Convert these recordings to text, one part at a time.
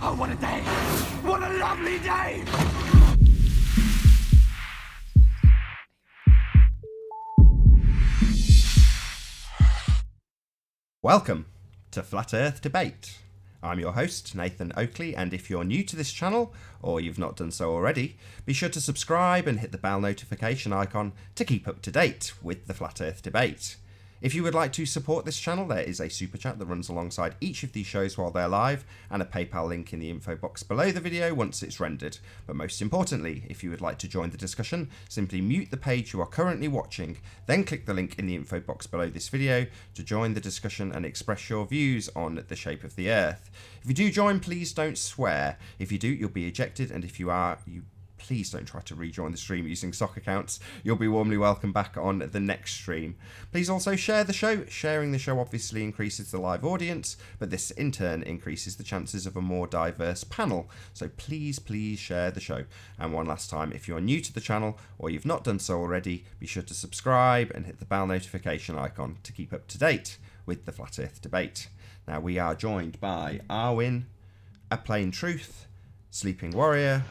Oh, what a day! What a lovely day! Welcome to Flat Earth Debate. I'm your host, Nathan Oakley, and if you're new to this channel, or you've not done so already, be sure to subscribe and hit the bell notification icon to keep up to date with the Flat Earth Debate. If you would like to support this channel, there is a super chat that runs alongside each of these shows while they're live, and a PayPal link in the info box below the video once it's rendered. But most importantly, if you would like to join the discussion, simply mute the page you are currently watching, then click the link in the info box below this video to join the discussion and express your views on the shape of the Earth. If you do join, please don't swear. If you do, you'll be ejected, and if you are, please don't try to rejoin the stream using sock accounts. You'll be warmly welcome back on the next stream. Please also share the show. Sharing the show obviously increases the live audience, but this in turn increases the chances of a more diverse panel. So please share the show. And one last time, if you're new to the channel or you've not done so already, be sure to subscribe and hit the bell notification icon to keep up to date with the Flat Earth Debate. Now we are joined by Arwin, A Plain Truth, Sleeping Warrior,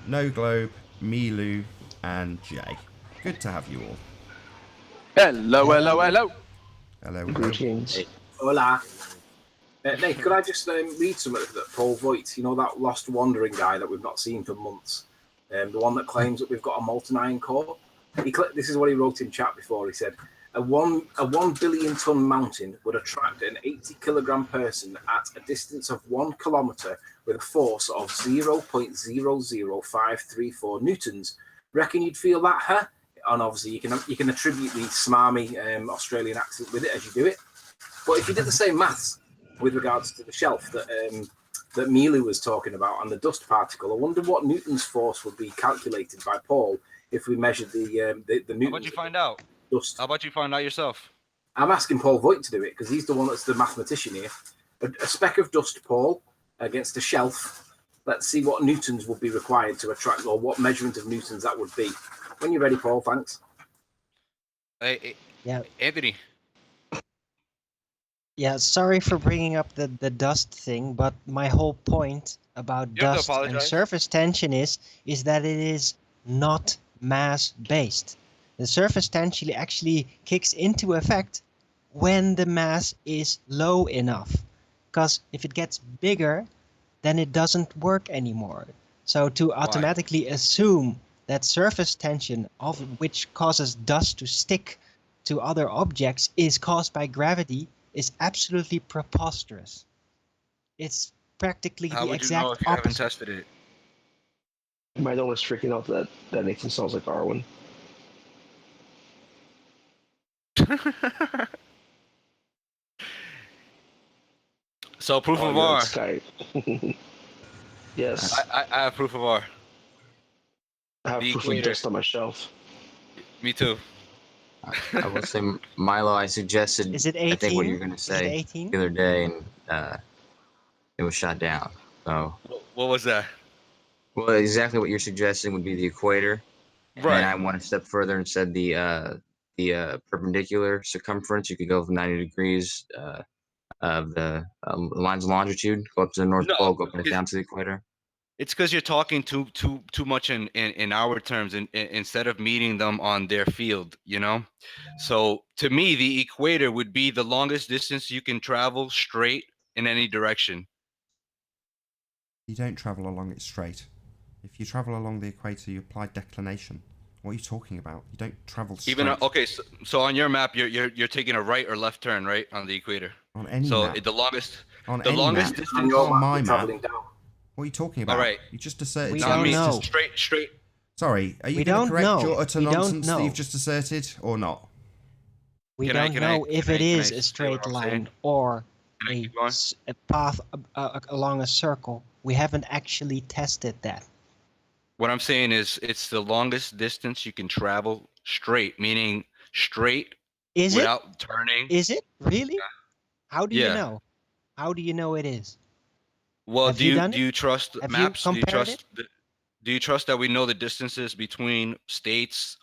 No Globe, Milu, and Jay. Good to have you all. Hello. Hello. Greetings. Hola. Nate, could I just read some of that Paul Voigt, you know, that lost wandering guy that we've not seen for months, the one that claims that we've got a molten iron core? This is what he wrote in chat before. He said, a 1 billion ton mountain would attract an 80 kilogram person at a distance of 1 kilometer with a force of 0.00534 newtons. Reckon you'd feel that, huh? And obviously you can attribute the smarmy Australian accent with it as you do it. But if you did the same maths with regards to the shelf that that Milu was talking about and the dust particle, I wonder what Newton's force would be calculated by Paul if we measured the Newton. How about you find out? Dust. How about you find out yourself? I'm asking Paul Voigt to do it because he's the one that's the mathematician here. A speck of dust, Paul, against a shelf. Let's see what newtons would be required to attract, or what measurement of newtons that would be. When you're ready, Paul, thanks. Hey, Yeah. Anthony. Yeah, sorry for bringing up the dust thing, but my whole point about You have to dust and apologize. surface tension is that it is not mass-based. The surface tension actually kicks into effect when the mass is low enough. Because if it gets bigger, then it doesn't work anymore. So to automatically assume that surface tension, of which causes dust to stick to other objects, is caused by gravity is absolutely preposterous. It's practically How the would you know exact if you haven't opposite. tested it? My dog is freaking out that Nathan sounds like Arwen. So proof of you're on R. Skype. Yes, I have proof of R. I have the proof equator. of dust on my shelf. Me too. I will say, Milo, I suggested, Is it I think what 18? you were going to Is it say 18? the other day, and it was shot down. So, What was that? well, exactly what you're suggesting would be the equator. And then I went a step further and said the perpendicular circumference. You could go from 90 degrees of the lines of longitude, go up to the North No, Pole, go back it's- down to the equator. It's because you're talking too much in our terms, instead of meeting them on their field, you know. So to me, the equator would be the longest distance you can travel straight in any direction. You don't travel along it straight. If you travel along the equator, you apply declination. What are you talking about? You don't travel straight. Even okay, so on your map, you're taking a right or left turn, right, on the equator. On any So map. the longest On the any longest map. distance. Your on my map, map. traveling down. What are you talking about? All right. You just asserted We something don't that's know. just- Straight. Sorry, are you We going don't to correct know. your utter We don't nonsense that know. you've just asserted, or not? We Can I- don't can I- know if can it I- can is I a say straight what I'm line saying? or Can I a, keep going? a path along a circle. We haven't actually tested that. What I'm saying is, it's the longest distance you can travel straight, meaning straight Is without turning. it? Is it really? How do you Yeah. know? How do you know it is? Well, Have do you you done do you trust Have you maps? Do you compared trust? Do you trust that we know the distances between states,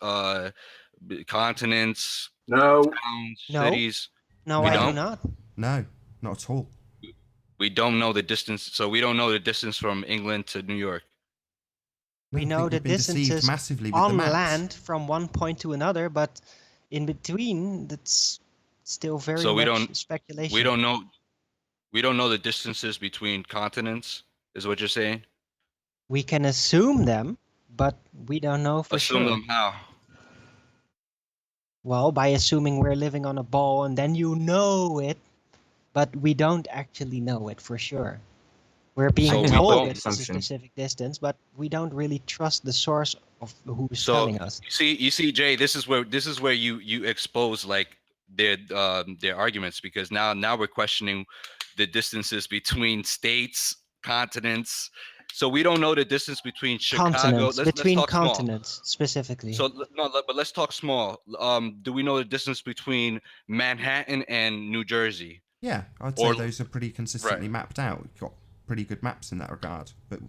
continents, No, towns, No. cities? No, We I do don't? not. No, not at all. We don't know the distance. So we don't know the distance from England to New York. We I know think the we've been deceived distances massively with the on maps. land from one point to another, but in between, that's still very So we much don't speculation. we don't know the distances between continents. Is what you're saying? We can assume them, but we don't know for Assume sure. them how? Well, by assuming we're living on a ball and then you know it, but we don't actually know it for sure. We're being So we told don't- it's a assumption. specific distance, but we don't really trust the source of who's So telling us. you see, Jay, this is where you expose like their arguments, because now we're questioning the distances between states, continents. So we don't know the distance between Chicago. Continents, Let's between talk small. continents specifically. So no, but let's talk small. Do we know the distance between Manhattan and New Jersey? Yeah, I'd Or- say those are pretty consistently mapped out. We've got pretty good maps in that regard. But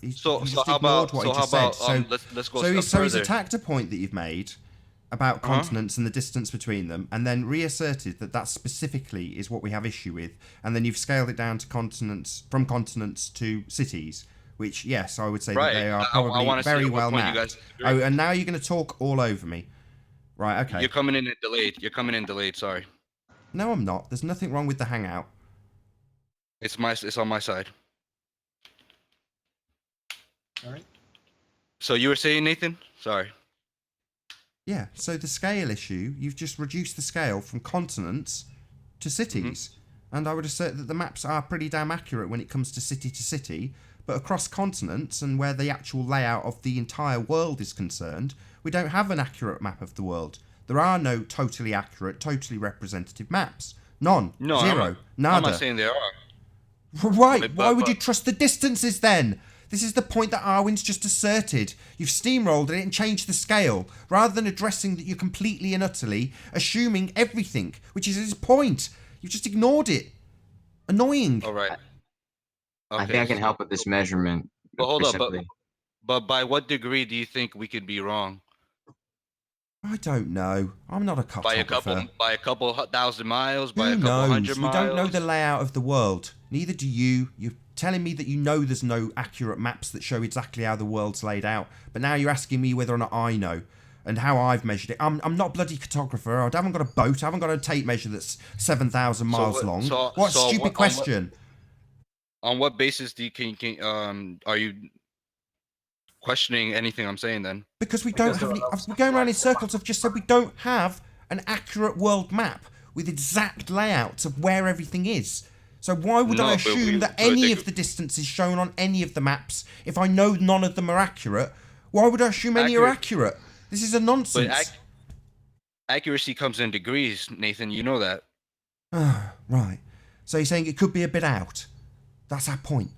he So just how ignored about what he just how said. about let's go So a he's step further. attacked a point that you've made about continents and the distance between them, and then reasserted that specifically is what we have issue with, and then you've scaled it down to from continents to cities, which, yes, I would say that they are I probably wanna see very at what well point you mapped. guys agree. Oh, and now you're going to talk all over me. Right, okay. You're coming in delayed. Sorry. No, I'm not. There's nothing wrong with the hangout. It's on my side. All right. So you were saying, Nathan? Sorry. Yeah, so the scale issue, you've just reduced the scale from continents to cities. And I would assert that the maps are pretty damn accurate when it comes to city, but across continents and where the actual layout of the entire world is concerned, we don't have an accurate map of the world. There are no totally accurate, totally representative maps. None. No, Zero. I'm Nada. not saying there are. Right, why would but- you trust the distances then? This is the point that Arwin's just asserted. You've steamrolled it and changed the scale, rather than addressing that you're completely and utterly assuming everything, which is his point. You've just ignored it. Annoying. All right. I think I can help with this measurement. But hold very up, simply. but by what degree do you think we could be wrong? I don't know. I'm not a cartographer. By a couple thousand miles, by Who a couple knows? hundred We miles. don't know the layout of the world. Neither do you. You're telling me that you know there's no accurate maps that show exactly how the world's laid out. But now you're asking me whether or not I know and how I've measured it. I'm not a bloody cartographer. I haven't got a boat. I haven't got a tape measure that's 7,000 miles long. What a stupid question. On what basis do you are you questioning anything I'm saying then? Because we don't have any. We're going around in circles. I've just said we don't have an accurate world map with exact layouts of where everything is. So why would I assume that any of the distances shown on any of the maps, if I know none of them are accurate, why would I assume any are accurate? This is a nonsense. But accuracy comes in degrees, Nathan. You know that. Right. So you're saying it could be a bit out. That's our point.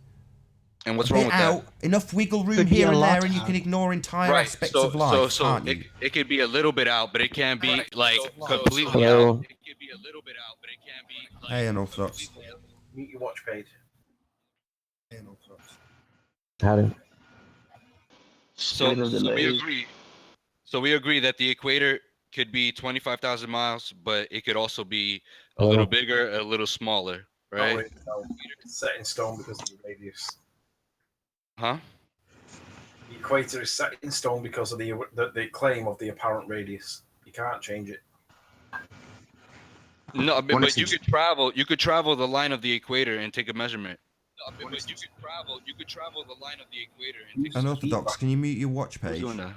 And what's a wrong bit with out, that? enough wiggle room Could be here a and lot there, and you out. can ignore entire aspects of life, can't you? It could be a little bit out, but it can't be like completely Hello. out. It could be a little bit out, but it can't be like Hey, Unorthodox. Mute your watch page. Howdy. So Speaking of we delays, agree. So we agree that the equator could be 25,000 miles, but it could also be a little bigger, a little smaller, right? No, it's set in stone because of the radius. Huh? The equator is set in stone because of the claim of the apparent radius. You can't change it. No, but What is you it? could travel. You could travel the line of the equator and take a measurement. No, but you could travel the line of the equator and take Unorthodox, can you mute your watch Who's page? doing that?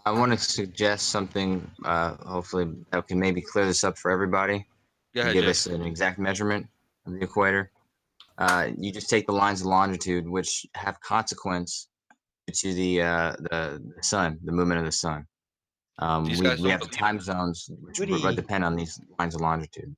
I want to suggest something, hopefully that can maybe clear this up for everybody. Go ahead, Give Jay. us an exact measurement of the equator. You just take the lines of longitude, which have consequence to the sun, the movement of the sun. These guys We don't have the believe time zones, which Goody. depend on these lines of longitude.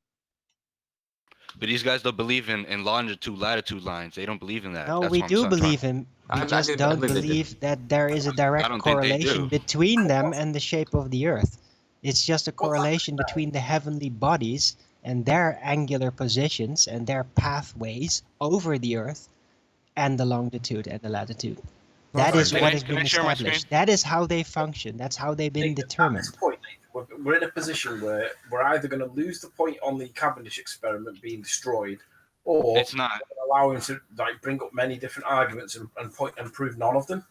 But these guys don't believe in longitude, latitude lines. They don't believe in that. No, That's we what I'm do trying- believe him. We I just do don't believe they do. believe that there is a direct don't think they correlation do. between them and the shape of the Earth. It's just a correlation between the heavenly bodies and their angular positions and their pathways over the Earth and the longitude and the latitude. That is Can what I- has can I been share my established. screen? That is how they function. That's how they've been At determined. this point, we're in a position where we're either going to lose the point on the Cavendish experiment being destroyed, or It's not. allow him to like bring up many different arguments and point and prove none of them.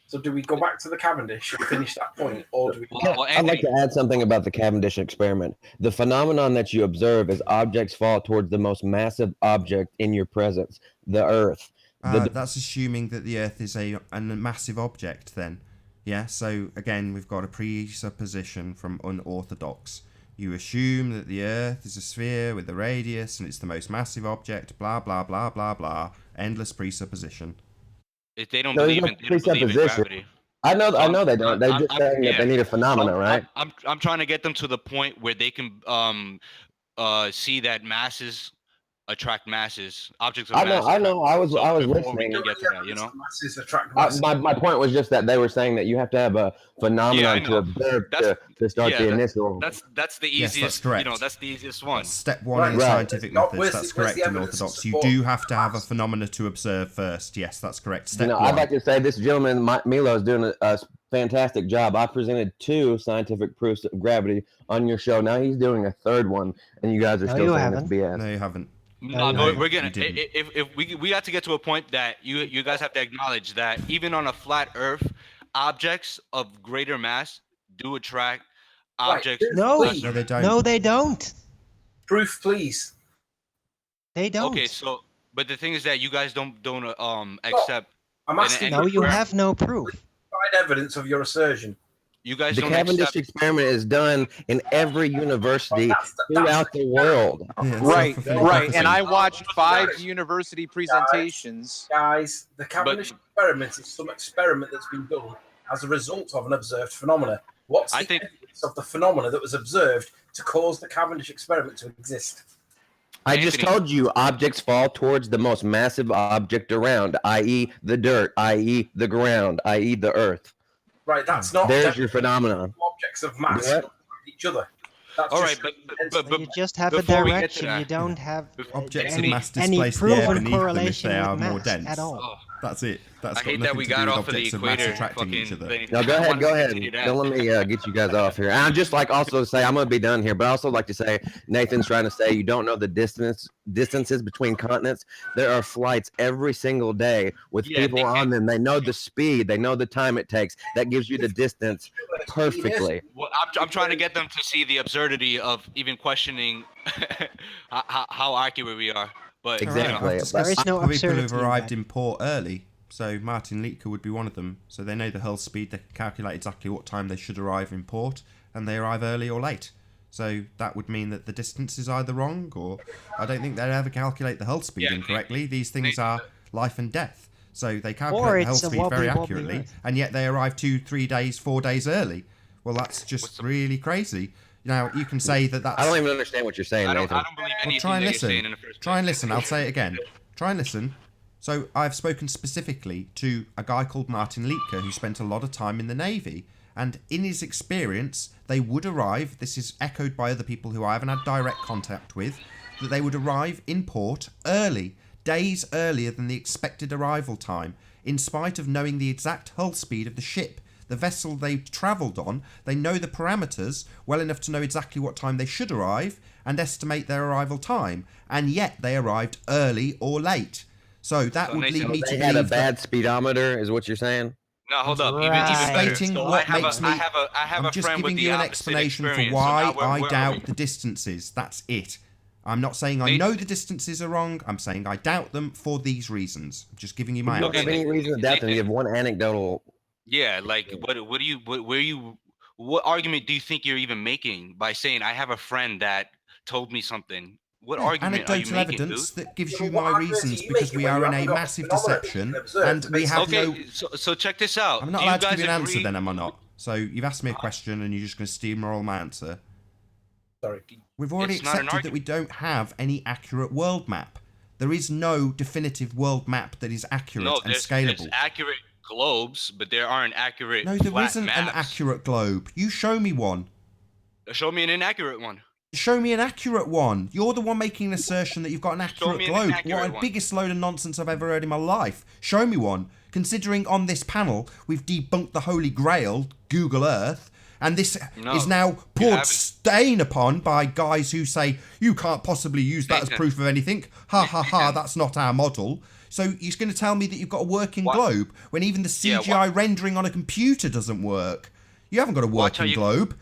So do we go back to the Cavendish and finish that point, or do we? Well, I'd like Anthony, to add something about the Cavendish experiment. The phenomenon that you observe is objects fall towards the most massive object in your presence, the Earth. That's assuming that the Earth is a massive object then. Yeah, so again, we've got a presupposition from unorthodox. You assume that the Earth is a sphere with a radius and it's the most massive object, blah, blah, blah, blah, blah. Endless presupposition. if they don't No, believe there's in, no they don't believe in presupposition. gravity. I know they don't. They're just saying that they need a phenomena, right? I'm trying to get them to the point where they can see that masses attract masses, objects of mass. I know. I was before listening. we can get to that, you know. Masses attract masses. My point was just that they were saying that you have to have a phenomenon to observe to start the initial. That's the easiest. Yes, that's correct. You know, that's the easiest one. That's step one in scientific methods. That's correct in evidence to orthodox. You support do have to have a phenomena to observe first. Yes, that's correct. Step one. I'd like to say this gentleman, Milo, is doing a fantastic job. I presented 2 scientific proofs of gravity on your show. Now he's doing a 3rd one, and you guys are still saying it's BS. No, you haven't. No, No, we're gonna. you didn't. If we got to get to a point that you guys have to acknowledge that even on a flat Earth, objects of greater mass do attract objects. No, No, they don't. no, they don't. Proof, please. They don't. Okay, so but the thing is that you guys don't accept. I'm asking. No, you have no proof. Provide evidence of your assertion. You guys The don't Cavendish accept. experiment is done in every university throughout the world. Yeah, it's Right, self-fulfilling right. prophecy. And I watched 5 university presentations. Guys, the Cavendish experiment is some experiment that's been done as a result of an observed phenomena. What's the evidence of the phenomena that was observed to cause the Cavendish experiment to exist? I just told you objects fall towards the most massive object around, i.e. the dirt, i.e. the ground, i.e. the earth. Right, that's not. There's your phenomenon. Objects of mass What? each other. That's All just right, but You just have a before we get to direction. that- You don't have Objects of any, mass any displace the air proven beneath them if correlation they are with more mass dense. at all. Oh, That's it. That's I got hate nothing that we to do got with off of the objects of mass equator. attracting each Fucking other. thing. No, go I ahead, wanted go to ahead. continue that. Don't let me get you guys off here. And I'd just like also to say, I'm going to be done here, but I also like to say, Nathan's trying to say you don't know the distances between continents. There are flights every single day with people on them. They know the speed. They know the time it takes. That gives you the distance perfectly. Well, I'm trying to get them to see the absurdity of even questioning how accurate we are. But Exactly. I've discussed There is no people who've absurdity in arrived that. in port early. So Martin Liedtke would be one of them. So they know the hull speed. They can calculate exactly what time they should arrive in port, and they arrive early or late. So that would mean that the distance is either wrong, or I don't think they'd ever calculate the hull speed incorrectly. These things are life and death. So they calculate the hull it's a speed very wobbly accurately, Earth. and yet they arrive 2, 3 days, 4 days early. Well, that's just really crazy. Now, you can say that that's... I don't even understand what you're saying, I Nathan. don't believe anything try and that listen. you're saying in the first Try and place. listen. I'll say it again. Try and listen. So I've spoken specifically to a guy called Martin Liedtke who spent a lot of time in the Navy. And in his experience, they would arrive, this is echoed by other people who I haven't had direct contact with, that they would arrive in port early, days earlier than the expected arrival time, in spite of knowing the exact hull speed of the ship. The vessel they travelled on, they know the parameters well enough to know exactly what time they should arrive and estimate their arrival time, and yet they arrived early or late. So that would lead me to They had a believe bad that... speedometer, is what you're saying? No, hold up. Right. Even better. Stating So what I have makes a, me... I have I'm a just friend giving with you the an opposite explanation for experience. why So now I where are doubt we? the distances. That's it. I'm not saying I know the distances are wrong. I'm saying I doubt them for these reasons. I'm just giving you my You don't have answer. any reason to doubt them. You have one anecdotal. Yeah, like what argument do you think you're even making by saying I have a friend that told me something? What argument are you Anecdotal making, evidence dude? that gives Yeah, you but what my arguments reasons are you because making we when are you in a haven't got massive phenomena that deception you can observe and to we base have Okay, no... so check this out. I'm not Do you allowed to guys give you an answer agree- then, am I not? So you've asked me a question and you're just going to steamroll my answer. Sorry. We've already It's not an accepted that we don't have any accurate world map. There is no definitive world map that is accurate No, and there's scalable. accurate globes, but there aren't accurate. No, there flat isn't maps. an accurate globe. You show me one. Show me an inaccurate one. Show me an accurate one. You're the one making an assertion that you've got an accurate me an globe. inaccurate What a one. biggest load of nonsense I've ever heard in my life. Show me one. Considering on this panel we've debunked the Holy Grail, Google Earth, And this No, is now poured haven't. stain upon by guys who say, you can't possibly use that as Nathan. proof of anything. Ha ha ha, Nathan. that's not our model. So you're going to tell me that you've got a working What? globe when even the CGI rendering on a computer doesn't work. You haven't got a Watch how working you- globe.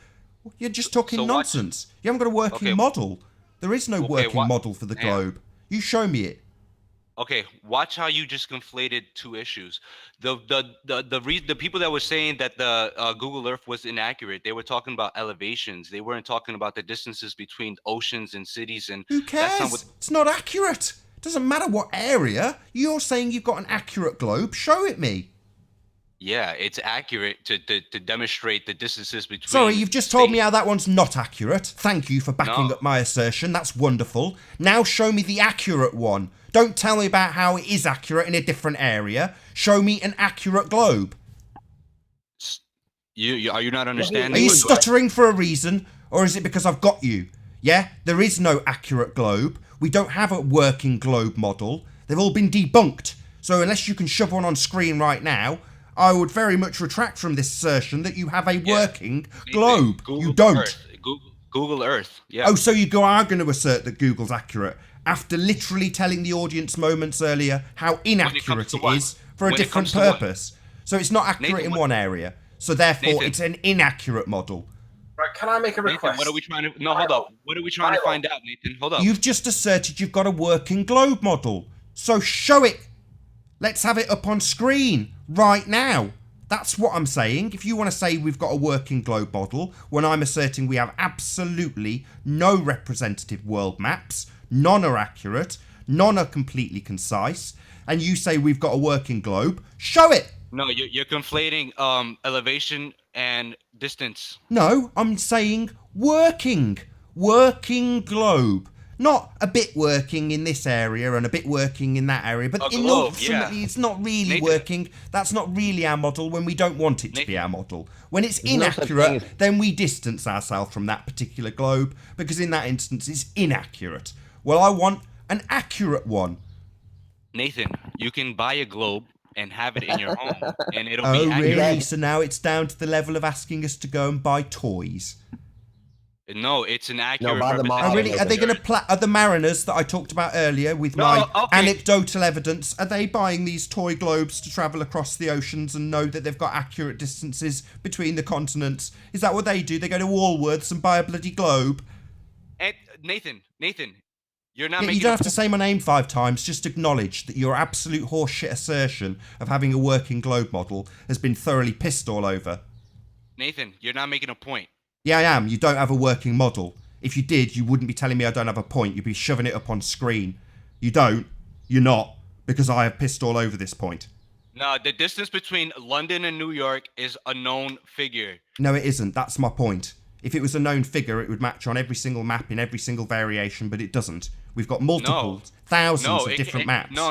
You're just talking So watch- nonsense. You haven't got a working Okay. model. There is no Okay, working model for the Damn. globe. You show me it. Okay, watch how you just conflated two issues. The people that were saying that the Google Earth was inaccurate, they were talking about elevations. They weren't talking about the distances between oceans and cities. And Who that's not cares? what. It's not accurate. It doesn't matter what area. You're saying you've got an accurate globe. Show it me. Yeah, it's accurate to demonstrate the distances between. Sorry, you've just told me states. how that one's not accurate. Thank you for backing No. up my assertion. That's wonderful. Now show me the accurate one. Don't tell me about how it is accurate in a different area. Show me an accurate globe. Are you not understanding? Are you stuttering for a reason, or is it because I've got you? Yeah, there is no accurate globe. We don't have a working globe model. They've all been debunked. So unless you can shove one on screen right now, I would very much retract from this assertion that you have a working globe. You don't. Earth. Google Earth. Yeah. Oh, so you are going to assert that Google's accurate after literally telling the audience moments earlier how inaccurate to it what? is for a When it different comes to what? purpose. So it's not accurate Nathan, in what- one area. So therefore, Nathan. it's an inaccurate model. Right, can I make a Nathan, request? what are we trying to? No, hold up. What are we trying to find out, Nathan? Hold up. You've just asserted you've got a working globe model. So show it. Let's have it up on screen right now. That's what I'm saying. If you want to say we've got a working globe model, when I'm asserting we have absolutely no representative world maps, none are accurate, none are completely concise, and you say we've got a working globe, show it. No, you're conflating elevation and distance. No, I'm saying working globe. Not a bit working in this area and a bit working in that area, but A globe, ultimately yeah. it's not really Nathan. working. That's not really our model when we don't want it to be Nathan. our model. When it's There's no such thing inaccurate, as- then we distance ourselves from that particular globe because in that instance it's inaccurate. Well, I want an accurate one. Nathan, you can buy a globe and have it in your home, and it'll Oh, be accurate. really? So now it's down to the level of asking us to go and buy toys. No, it's an accurate. buy the model. Oh, really? Are they Nathan. going to are the mariners that I talked about earlier with No, my okay. anecdotal evidence? Are they buying these toy globes to travel across the oceans and know that they've got accurate distances between the continents? Is that what they do? They go to Woolworths and buy a bloody globe? And Nathan, you're not Yeah, making. you don't a have to point. say my name 5 times. Just acknowledge that your absolute horseshit assertion of having a working globe model has been thoroughly pissed all over. Nathan, you're not making a point. Yeah, I am. You don't have a working model. If you did, you wouldn't be telling me I don't have a point. You'd be shoving it up on screen. You don't. You're not. Because I have pissed all over this point. No, the distance between London and New York is a known figure. No, it isn't. That's my point. If it was a known figure, it would match on every single map in every single variation, but it doesn't. We've got multiple, thousands of different maps. No.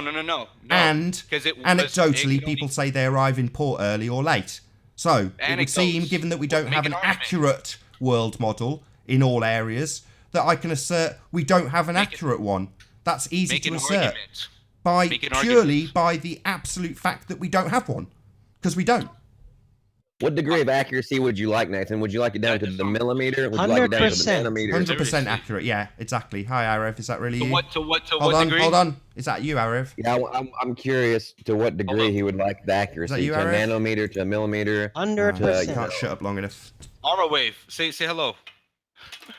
And 'Cause it was- anecdotally, it people say they arrive in port early or late. So it would seem, Anecdotes. given that we don't Make have an an argument. accurate world model in all areas, that I can assert we don't have an accurate one. That's easy Make to an assert argument. by Make an purely argument. by the absolute fact that we don't have one, because we don't. What degree of accuracy would you like, Nathan? Would you like it down to the millimeter? Would you like it down to the 100%. nanometer? 100% accurate. Yeah, exactly. Hi, Arev. Is that really you? To what Hold on, degree? hold on. Is that you, Arev? Yeah, I'm curious to what degree on. he would like the accuracy. you, To a Aaron? nanometer, to a millimeter. 100%. You can't shut up long enough. Aura wave. Say hello.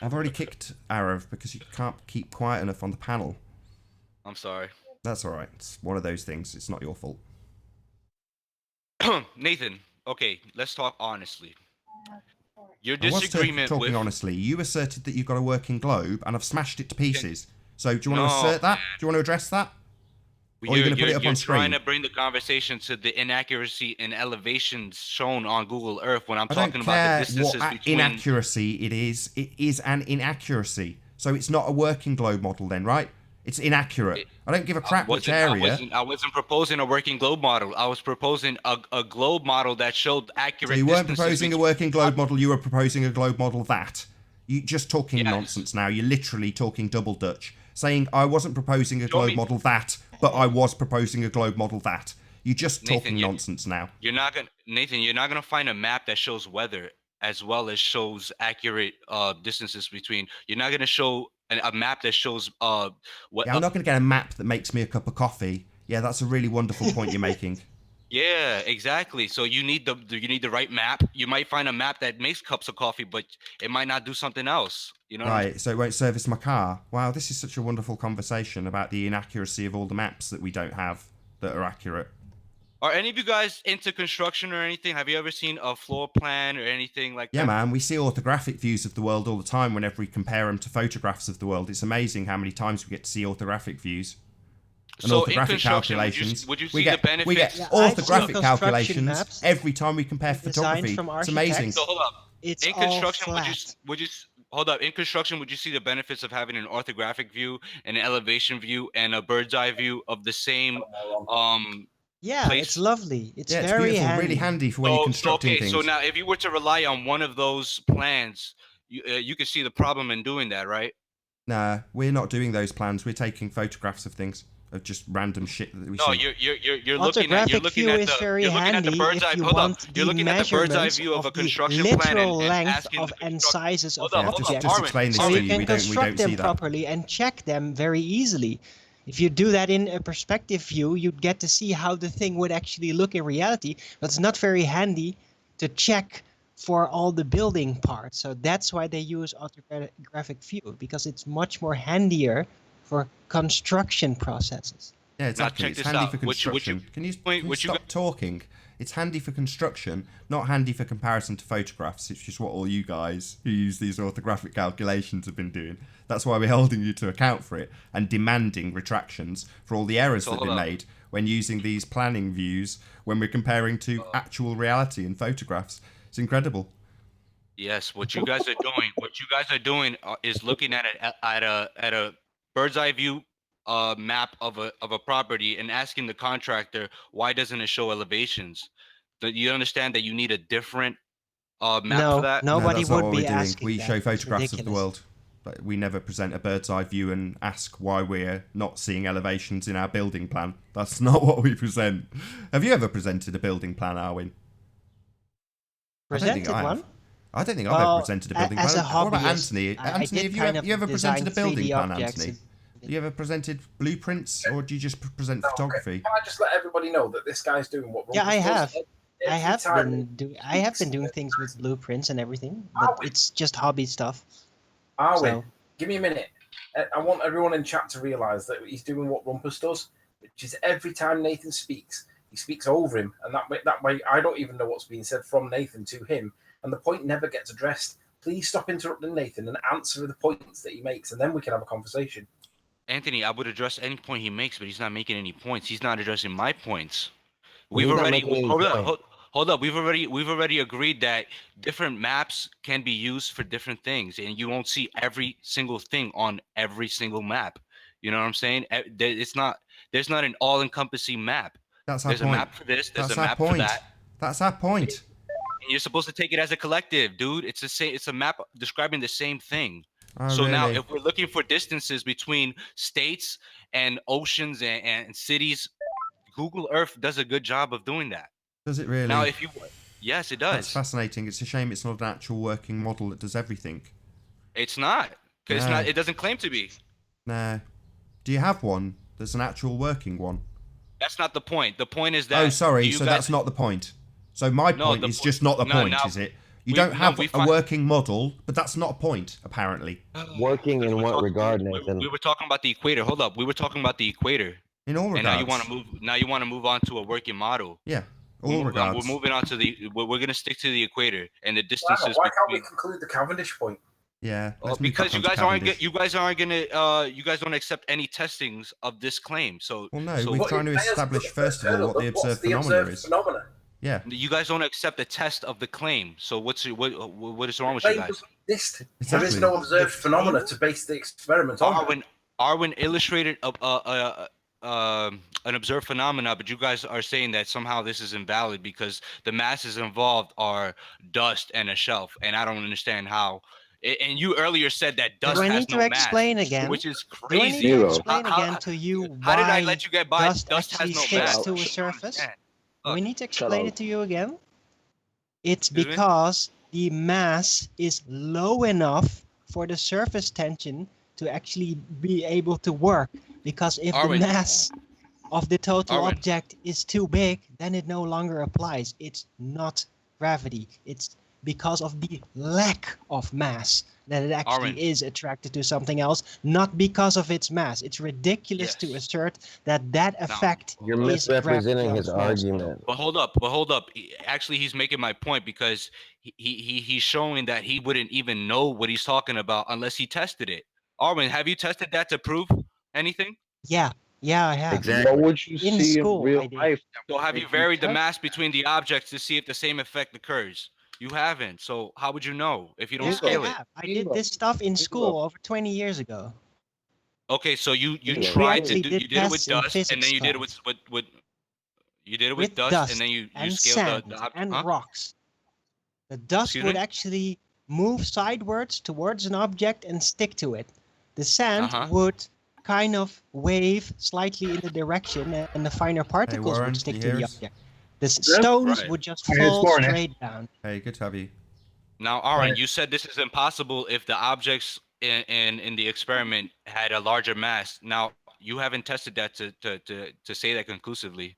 I've already kicked Arev because you can't keep quiet enough on the panel. I'm sorry. That's all right. It's one of those things. It's not your fault. Nathan, okay, let's talk honestly. Your I was disagreement talking with honestly. You asserted that you've got a working globe, and I've smashed it to pieces. So do you want to No, assert that? Do you want to address that? Or are you going to put it up on trying screen? to bring the conversation to the inaccuracy in elevations shown on Google Earth when I'm I talking don't about care the distances what between. inaccuracy it is. It is an inaccuracy. So it's not a working globe model then, right? It's inaccurate. I don't give a crap which area. I wasn't proposing a working globe model. I was proposing a globe model that showed accurate. So you weren't distances proposing a between- working globe model, you were proposing a globe model that. You're just talking Yes. nonsense now. You're literally talking double Dutch. Saying I wasn't proposing a Show globe me- model that, but I was proposing a globe model that. You're just Nathan, talking nonsense now. Nathan, you're not gonna find a map that shows weather as well as shows accurate distances between. You're not going to show a map that shows what. Yeah, I'm not going to get a map that makes me a cup of coffee. Yeah, that's a really wonderful point you're making. Yeah, exactly. So you need the right map. You might find a map that makes cups of coffee, but it might not do something else. You know what I'm Right, so it won't service my car. Wow, this is such a wonderful conversation about the inaccuracy of all the maps that we don't have that are accurate. Are any of you guys into construction or anything? Have you ever seen a floor plan or anything like Yeah, that? man, we see orthographic views of the world all the time whenever we compare them to photographs of the world. It's amazing how many times we get to see orthographic views. And So orthographic in construction, calculations. would you we see get, the benefits? We get Yeah, I've seen orthographic construction calculations maps every time we compare designed photography. from It's amazing. architects. So hold up. It's In all construction, flat. would you hold up? In construction, would you see the benefits of having an orthographic view, an elevation view, and a bird's eye view of the same Yeah, place? it's lovely. It's Yeah, it's very beautiful, handy. really handy for when you're constructing things. So now if you were to rely on one of those plans, you could see the problem in doing that, right? Nah, we're not doing those plans. We're taking photographs of things, of just random shit that we No, see. you're looking at Orthographic view is very handy bird's eye. if you Hold want up. You're the looking at the bird's eye measurements view of a the construction plan literal and length asking of the and construct- sizes of Hold up, Yeah, hold just up, Armin, explain this so to you you. can We don't construct see them that. properly and check them very easily. If you do that in a perspective view, you'd get to see how the thing would actually look in reality, but it's not very handy to check for all the building parts. So that's why they use orthographic view, because it's much more handier for construction processes. Yeah, exactly. check It's this handy out. for construction. Can you stop talking? It's handy for construction, not handy for comparison to photographs. It's just what all you guys who use these orthographic calculations have been doing. That's why we're holding you to account for it and demanding retractions for all the errors that have been made when using these planning views when we're comparing to actual reality in photographs. It's incredible. Yes, what you guys are doing is looking at it at a bird's eye view map of a property and asking the contractor, why doesn't it show elevations? Do you understand that you need a different map for that? No, Nobody that's not would what be we're doing. asking We that. show It's photographs of the ridiculous. world. But we never present a bird's eye view and ask why we're not seeing elevations in our building plan. That's not what we present. Have you ever presented a building plan, Arwin? Presented one? I don't think I've ever presented a building as plan. a What about hobbyist, Anthony? I Anthony, did have kind you ever of presented a design building 3D plan, objects Anthony? Have you ever presented blueprints, or do you just present photography? Can I just let everybody know that this guy's doing what? Yeah, I have. Every I have time been doing things with blueprints and everything, but it's just hobby stuff. Arwin, give me a minute. I want everyone in chat to realise that he's doing what Rumpus does, which is every time Nathan speaks, he speaks over him, and that way I don't even know what's being said from Nathan to him, and the point never gets addressed. Please stop interrupting Nathan and answer the points that he makes, and then we can have a conversation. Anthony, I would address any point he makes, but he's not making any points. He's not addressing my points. Well, We've he's not already making any hold up. We've already agreed that different maps can be used for different things, and you won't see every single thing on every single map. You know what I'm saying? There's not an all-encompassing map. That's our There's point. a map for this. There's That's a our map point. for that. That's our point. And you're supposed to take it as a collective, dude. It's the same. It's a map describing the same thing. Oh, So now, really? if we're looking for distances between states and oceans and cities, Google Earth does a good job of doing that. Does it really? Now, yes, it does. That's fascinating. It's a shame it's not an actual working model that does everything. It's not. 'Cause it's No. not. It doesn't claim to be. Nah. Do you have one? There's an actual working one. That's not the point. The point is that. Oh, sorry. you So guys- that's not the point. So my No, point the is po- just not the no, point, now- is it? You we- don't no, have we a find- working model, but that's not a point, apparently. Working in what regard, We Nathan? were talking about the equator. Hold up. We were talking about the equator. In all regards. And now you want to move. Now you want to move on to a working model. Yeah. All regards. We're moving on to we're going to stick to the equator and the Why distances can't we between. conclude the Cavendish point? Yeah. let's move Because back you onto guys aren't Cavendish. you guys don't accept any testings of this claim. So Well, no, so we're trying to establish first of all what the observed phenomena is. Yeah. you guys don't accept the test of the claim. So what is wrong with you guys? There is no observed phenomena to base the experiment on. Arwin illustrated an observed phenomena, but you guys are saying that somehow this is invalid because the masses involved are dust and a shelf, and I don't understand how. And you earlier said that dust Do I has need no to mass, explain again? which is Do I need crazy. to explain again to you How did I why let you get by? dust Dust actually has no sticks mass. to a surface? Yeah. Do we need to Shut explain up. it to you again? It's Excuse me? because the mass is low enough for the surface tension to actually be able to work. Because if Arwen. the mass of the total Arwen. object is too big, then it no longer applies. It's not gravity. It's because of the lack of mass that it actually Arwen. is attracted to something else, not because of its mass. It's ridiculous to Yes. assert that effect You're is misrepresenting his gravity. argument. But hold up. Actually, he's making my point because he's showing that he wouldn't even know what he's talking about unless he tested it. Arwen, have you tested that to prove anything? Yeah, I have. Exactly. What would you In see school, in I real did. life? So have you If varied the test mass between the objects to see if the same effect occurs? You haven't. So how would you know if you don't Yeah, scale I it? have. I did this stuff in school over 20 years ago. Okay, so you We tried to actually do did you did it with tests in dust and then physics you did it class. with you did it With with dust and then you and scaled sand the object. and Huh? rocks. The dust Excuse would me? actually move sidewards towards an object and stick to it. The sand Uh-huh. would kind of wave slightly in the direction and the finer particles Warren, would can stick you to hear the us? object. The stones Right. would just Hey, it's fall Warren. straight down. Hey, good to have you. Now, Aaron, you said this is impossible if the objects in the experiment had a larger mass. Now, you haven't tested that to say that conclusively.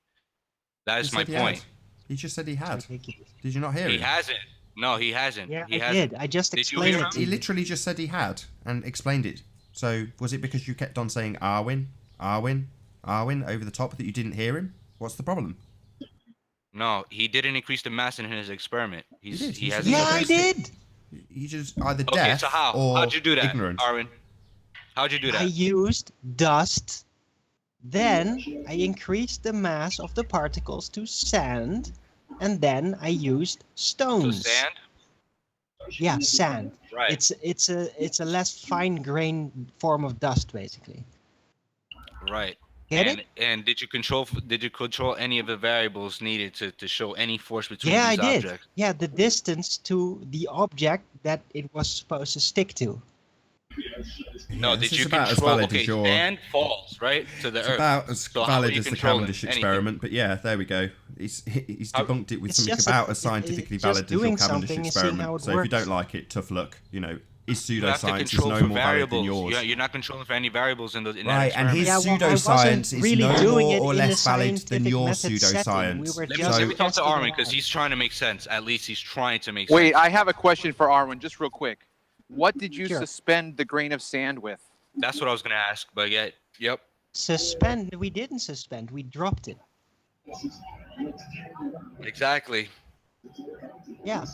That He is my said he had. point. He just said he had. Ridiculous. Did you not hear He him? hasn't. No, he hasn't. Yeah, he I hasn't. did. I just Did you explained hear it him? to He you. literally just said he had and explained it. So was it because you kept on saying Arwen, Arwen, Arwen over the top that you didn't hear him? What's the problem? No, he didn't increase the mass in his experiment. He did. He He has. said he Yeah, I increased it. did. You just either Okay, deaf so how? or How'd you do that, ignorant. Arwen? How'd you do that? I used dust. Then I increased the mass of the particles to sand. And then I used So stones. sand. Yeah, sand. Right. It's a less fine grained form of dust, basically. Right. Get and it? and did you control any of the variables needed to show any force between Yeah, I these did. objects? Yeah, the distance to the object that it was supposed to stick to. No, this did is you about as control? valid as Okay, your- sand falls right to the It's earth. about as So how are valid you as the controlling Cavendish anything? experiment, but yeah, there we go. He's How- debunked it with It's something just about a- as scientifically it's just valid as your doing Cavendish something and seeing experiment. how it So if you don't works. like it, tough luck. You know, his You have to pseudoscience is control no for more valid than variables. yours. You're not controlling for any variables in that Right, and experiment. his Yeah, well, I pseudoscience wasn't is really no doing more it or in a less valid than scientific your method setting. pseudoscience. We were Let just me talk to testing it Armin because out. he's trying to make sense. At least he's trying to make Wait, sense. I have a question for Arwen, just real quick. What did you Sure. suspend the grain of sand with? That's what I was gonna ask, but yeah, yep. Suspend? We didn't suspend. We dropped it. Exactly. Yeah.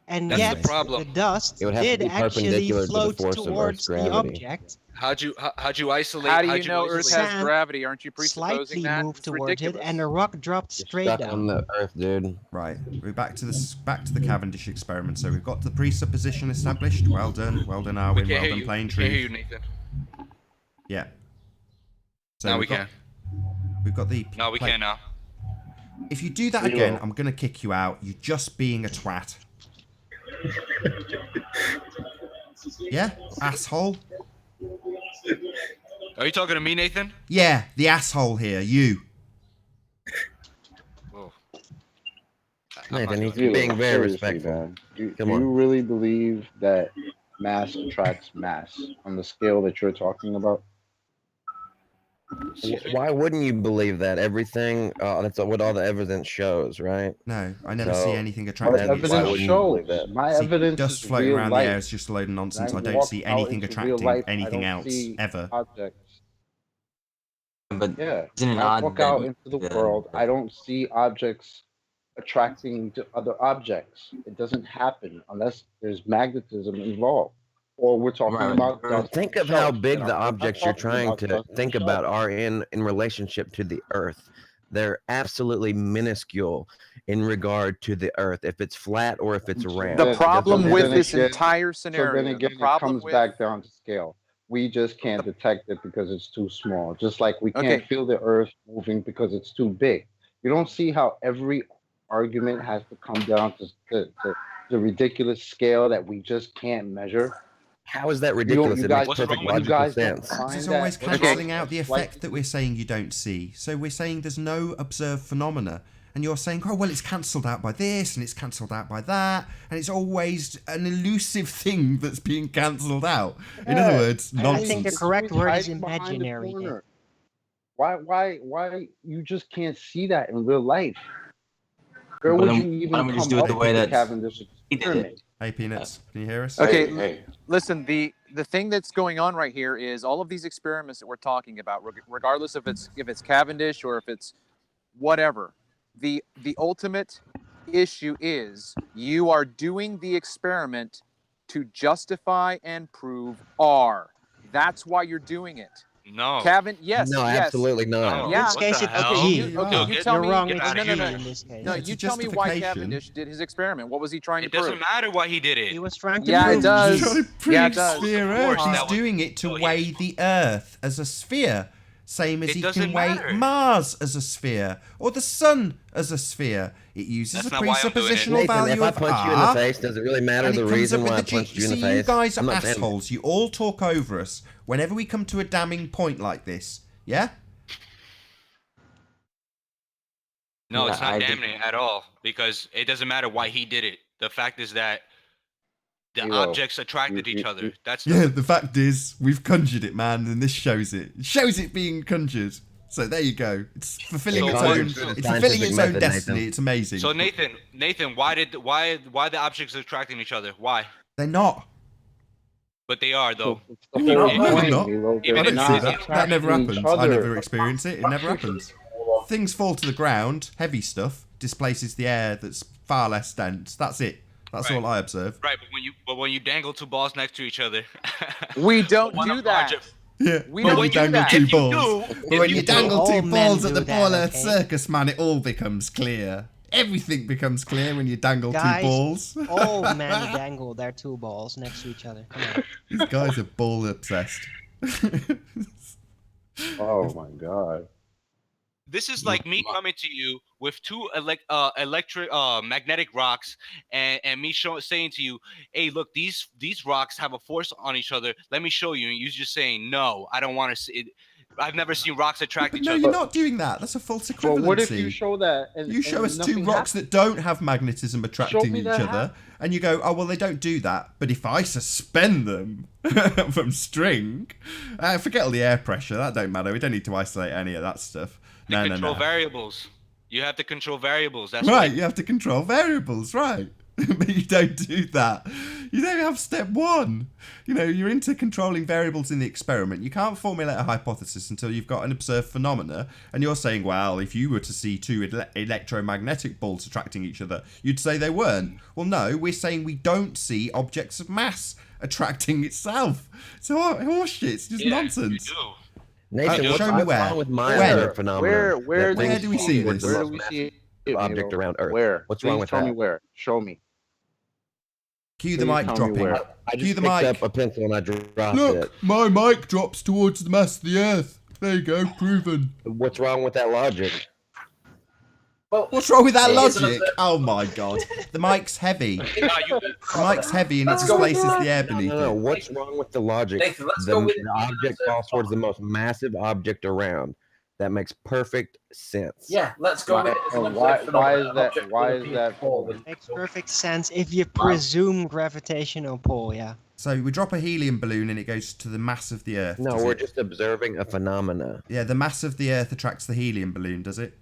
And That's yet the problem. the dust It would have to did be actually perpendicular to the float force of Earth's towards the gravity. object, How'd you isolate? How do how'd you know Earth isolate- has Sand gravity? Aren't you presupposing slightly that? moved It's towards ridiculous. it, and the rock dropped You're straight stuck down. on the Earth, dude. Right, we're back to the Cavendish experiment. So we've got the presupposition established. Well done, Arwen. We Well can't hear done, you. plain We can't hear you, truth. Nathan. Yeah. So Now we we've got- can. We've got the. No, we plate. can now. If you do that again, I'm gonna kick you out. You're just being a twat. Yeah, asshole. Are you talking to me, Nathan? Yeah, the asshole here, you. Whoa. Nathan, he's Zero, being very seriously, respectful. man. Do Come you on. really believe that mass attracts mass on the scale that you're talking about? Why wouldn't you believe that? Everything, that's what all the evidence shows, right? No, I never So, see anything My attracting Why you. evidence wouldn't you shows. believe that? My See, evidence dust is floating real around life. the air is just a load of nonsense. I When I don't walk see out anything into real attracting life, I anything don't else see ever. Objects. But Yeah. isn't it When I odd walk that out into the world, I don't see objects attracting to other objects. It doesn't happen unless there's magnetism involved. Or we're talking Right. about dust. Think and of how shells, big and the I'm not objects you're talking trying about to dust and think about shells. are in relationship to the Earth. They're absolutely minuscule in regard to the Earth, if it's flat or if it's round. The Then- problem then with again- this entire So scenario, then again, the it problem comes with back down to scale. We just can't detect it because it's too small. Just like we can't Okay. feel the Earth moving because it's too big. You don't see how every argument has to come down to the ridiculous scale that we just can't measure. How is that ridiculous? you It guys- makes perfect wrong with logical guys don't sense. find This is that always logical cancelling out the slightly effect that we're saying you don't see. So we're saying there's no observed phenomena. and you're saying, oh, well, it's cancelled out by this and it's cancelled out by that, and it's always an elusive thing that's being cancelled out. In other words, nonsense. I think the correct word is imaginary. Why you just can't see that in real life? Where would you even come just do it the way that Cavendish experiment? Hey, Peanuts, can you hear us? Okay, Hey. listen, the thing that's going on right here is all of these experiments that we're talking about, regardless if it's Cavendish or if it's whatever, the ultimate issue is you are doing the experiment to justify and prove R. That's why you're doing it. No. Yes. No, absolutely not. In Yeah. this case, it's hell? G. You tell You're me. wrong. It's No. G in this case. No, It's you a tell me why justification. Cavendish did his experiment. What was he trying to It prove? doesn't matter why he did it. He was trying to Yeah, prove it does. He's trying to prove Yeah, it does. sphere Of Earth. course, He's that was- doing it to no, he- weigh the Earth as a sphere. Same as It he doesn't can weigh matter. Mars as a sphere or the Sun as a sphere. It uses That's a not why I'm doing it. presuppositional Nathan, value if I of punch you in R. the face, does it really matter And it the comes reason up with why I the G. punched you in the See, face? you guys I'm are not saying- assholes. You all talk over us whenever we come to a damning point like this. Yeah? No, Yeah, it's not I damning at all because it doesn't matter why he did it. The fact is that the Zero. objects attracted each other. That's Yeah, the fact is, we've conjured it, man, and this shows it. It shows it being conjured. So there you go. It's fulfilling So its what- own. so- It's fulfilling its own method, destiny. Nathan. It's amazing. So Nathan, why the objects attracting each other? Why? They're not. But they are though. It's the No, whole they're point, not. Milo. Even I They're don't if see it's not that. That never attracting each happens. I other. never experience it. It never happens. Things fall to the ground. Heavy stuff displaces the air that's far less dense. That's it. That's Right. all I observe. Right, but when you dangle two balls next to each other, We don't one do of that. larger- Yeah. We When don't you do dangle that. two If you balls. do- But when if you you dangle do- two all men balls at do the that, Ball Earth okay? Circus, man, it all becomes clear. Everything becomes clear when you dangle Guys, two balls. all men dangle their two balls next to each other. Come on. These guys are ball obsessed. Oh my god. This is like me coming to you with two magnetic rocks and me saying to you, hey, look, these rocks have a force on each other. Let me show you. And you just saying, no, I don't want to see it. I've never seen rocks attract But each no, other. you're not doing that. That's a false equivalency. Well, what if you show that? And, You show and us two nothing rocks that don't have magnetism attracting me each that other, and you go, oh, well, they don't do that. But if I suspend them from string, forget all the air pressure. That don't matter. We don't need to isolate any of that stuff. No. Control variables. You have to control variables. That's Right, you have to control variables, right. But you don't do that. You don't have step one. You know, you're into controlling variables in the experiment. You can't formulate a hypothesis until you've got an observed phenomena. And you're saying, well, if you were to see two electromagnetic balls attracting each other, you'd say they weren't. Well, no, we're saying we don't see objects of mass attracting itself. So horseshit, it's just nonsense. You do. Nathan, Show what's me what's where. wrong with my Where? observed phenomenon? Where That do we things see fall this? towards Where the do we most see it? massive object around Earth? Where? What's wrong Please with tell me that? where. Show me. Cue the Please mic tell me dropping. where. I Cue just the picked mic. up a pencil and I dropped Look, it. my mic drops towards the mass of the Earth. There you go, proven. What's wrong with that logic? Well, What's wrong with that it is an logic? Oh my god. The mic's heavy. No, you- The mic's heavy and it Let's go with displaces that. the air No, beneath no, no. it. What's wrong with the logic? Nathan, let's the, go with the object falls towards the most massive object around. That makes perfect sense. Yeah, let's go with it. as an Why observed phenomenon, is that? object Why will is be that? forward. Makes perfect sense if you presume gravitational pull, yeah. So we drop a helium balloon and it goes to the mass of the Earth. No, does we're it? just observing a phenomena. Yeah, the mass of the Earth attracts the helium balloon, does it?